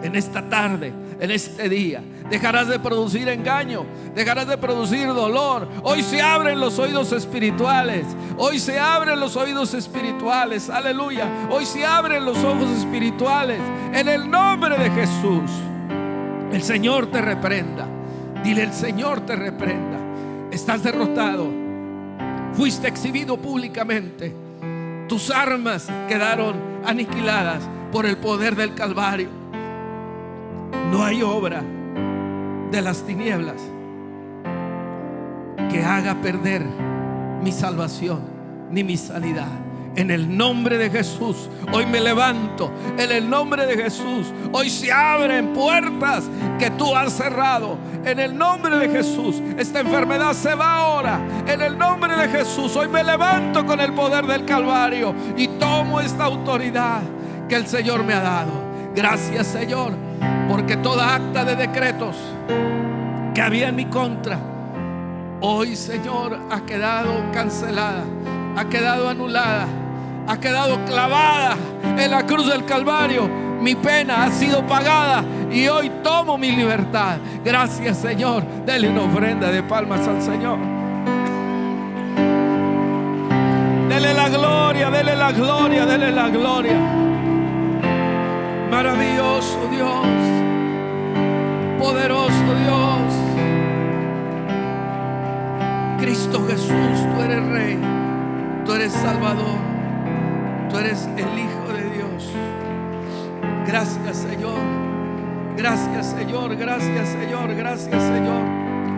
en esta tarde, en este día. Dejarás de producir engaño, dejarás de producir dolor. Hoy se abren los oídos espirituales. Hoy se abren los oídos espirituales. Aleluya. Hoy se abren los ojos espirituales. En el nombre de Jesús. El Señor te reprenda. Dile: el Señor te reprenda. Estás derrotado. Fuiste exhibido públicamente. Tus armas quedaron aniquiladas por el poder del Calvario. No hay obra de las tinieblas que haga perder mi salvación ni mi sanidad. En el nombre de Jesús, hoy me levanto. En el nombre de Jesús, hoy se abren puertas que tú has cerrado. En el nombre de Jesús, esta enfermedad se va ahora. En el nombre de Jesús, hoy me levanto con el poder del Calvario y tomo esta autoridad que el Señor me ha dado. Gracias, Señor, porque toda acta de decretos que había en mi contra, hoy, Señor, ha quedado cancelada, ha quedado anulada, ha quedado clavada en la cruz del Calvario. Mi pena ha sido pagada y hoy tomo mi libertad. Gracias, Señor. Dele una ofrenda de palmas al Señor. Dele la gloria, dele la gloria, dele la gloria. Maravilloso Dios, poderoso Dios. Cristo Jesús, tú eres Rey, tú eres Salvador, tú eres el Hijo de Dios. Gracias, Señor. Gracias, Señor. Gracias, Señor. Gracias, Señor.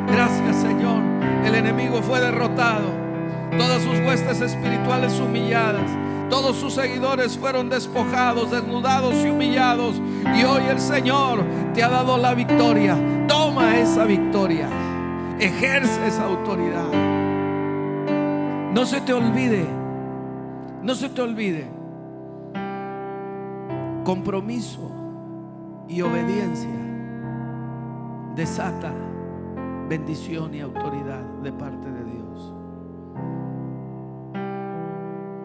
Gracias, Señor. El enemigo fue derrotado, todas sus huestes espirituales humilladas, todos sus seguidores fueron despojados, desnudados y humillados. Y hoy el Señor te ha dado la victoria. Toma esa victoria, ejerce esa autoridad. No se te olvide, no se te olvide: compromiso y obediencia desata bendición y autoridad de parte de Dios.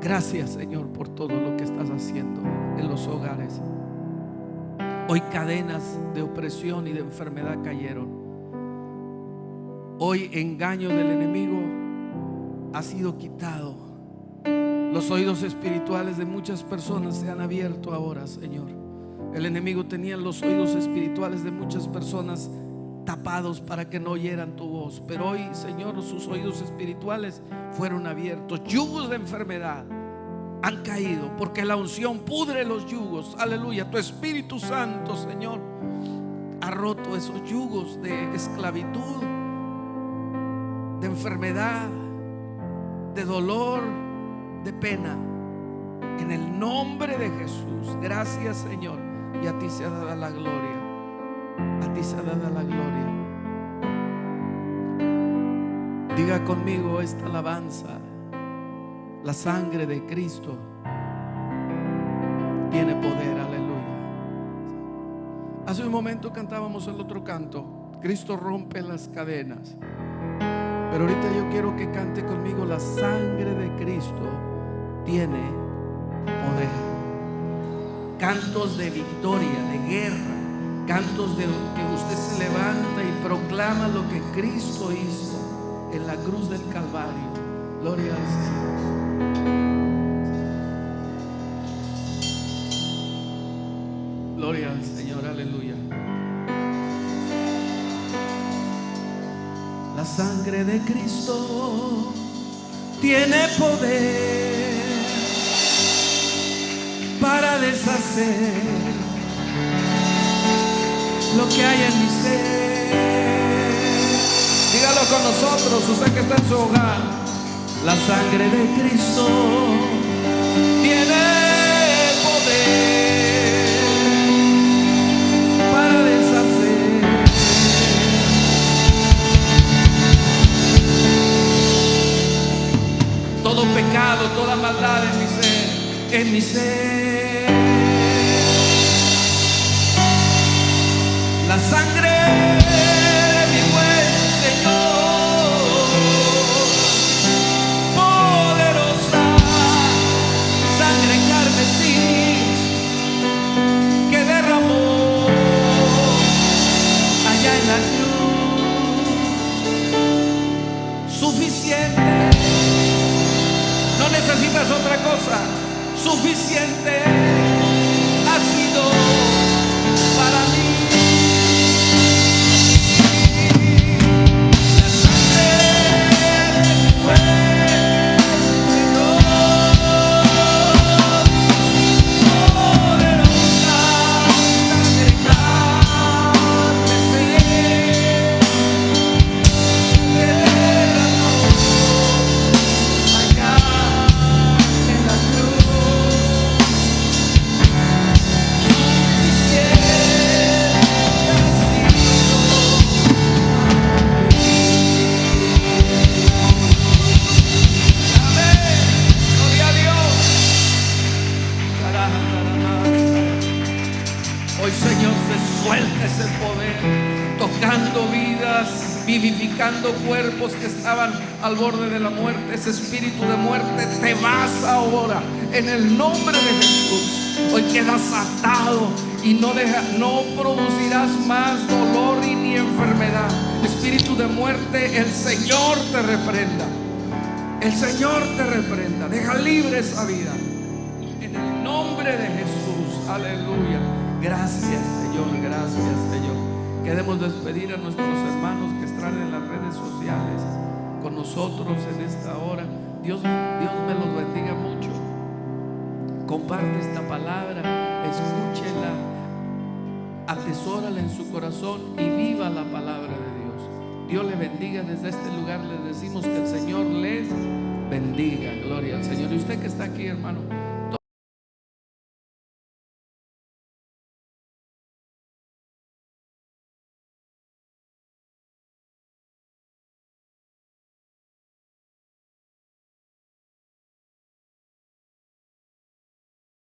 Gracias, Señor, por todo lo que estás haciendo en los hogares. Hoy cadenas de opresión y de enfermedad cayeron. Hoy engaño del enemigo ha sido quitado. Los oídos espirituales de muchas personas se han abierto ahora, Señor. El enemigo tenía los oídos espirituales de muchas personas tapados para que no oyeran tu voz, pero hoy, Señor, sus oídos espirituales fueron abiertos. Yugos de enfermedad han caído porque la unción pudre los yugos. Aleluya. Tu Espíritu Santo, Señor, ha roto esos yugos de esclavitud, de enfermedad, de dolor, de pena, en el nombre de Jesús. Gracias, Señor, y a ti sea dada la gloria. A ti sea dada la gloria. Diga conmigo esta alabanza: la sangre de Cristo tiene poder. Aleluya. Hace un momento cantábamos el otro canto: Cristo rompe las cadenas. Pero ahorita yo quiero que cante conmigo: la sangre de Cristo tiene poder. Cantos de victoria, de guerra, cantos de que usted se levanta y proclama lo que Cristo hizo en la cruz del Calvario. Gloria al Señor. Gloria al Señor, aleluya. La sangre de Cristo tiene poder para deshacer lo que hay en mi ser. Dígalo con nosotros, usted que está en su hogar. La sangre de Cristo tiene poder para deshacer todo pecado, toda maldad en mi ser, en mi ser. La sangre de mi buen Señor, poderosa, sangre carmesí que derramó allá en la cruz. Suficiente, no necesitas otra cosa. Suficiente ha sido para mí. La sangre de mi buen Señor, poderosa, sangre carmesí que derramó allá en la cruz. Hoy, Señor, se suelta ese poder, tocando vidas, vivificando cuerpos que estaban al borde de la muerte. Ese espíritu de muerte, te vas ahora en el nombre de Jesús. Hoy quedas atado y no producirás más dolor y ni enfermedad. Espíritu de muerte, el Señor te reprenda. El Señor te reprenda. Deja libre esa vida en el nombre de Jesús. Aleluya. Gracias, Señor, gracias, Señor. Queremos despedir a nuestros hermanos que están en las redes sociales con nosotros en esta hora. Dios me los bendiga mucho. Comparte esta palabra, escúchela, atesórala en su corazón y viva la palabra de Dios. Dios le bendiga. Desde este lugar les decimos que el Señor les bendiga. Gloria al Señor. Y usted que está aquí, hermano,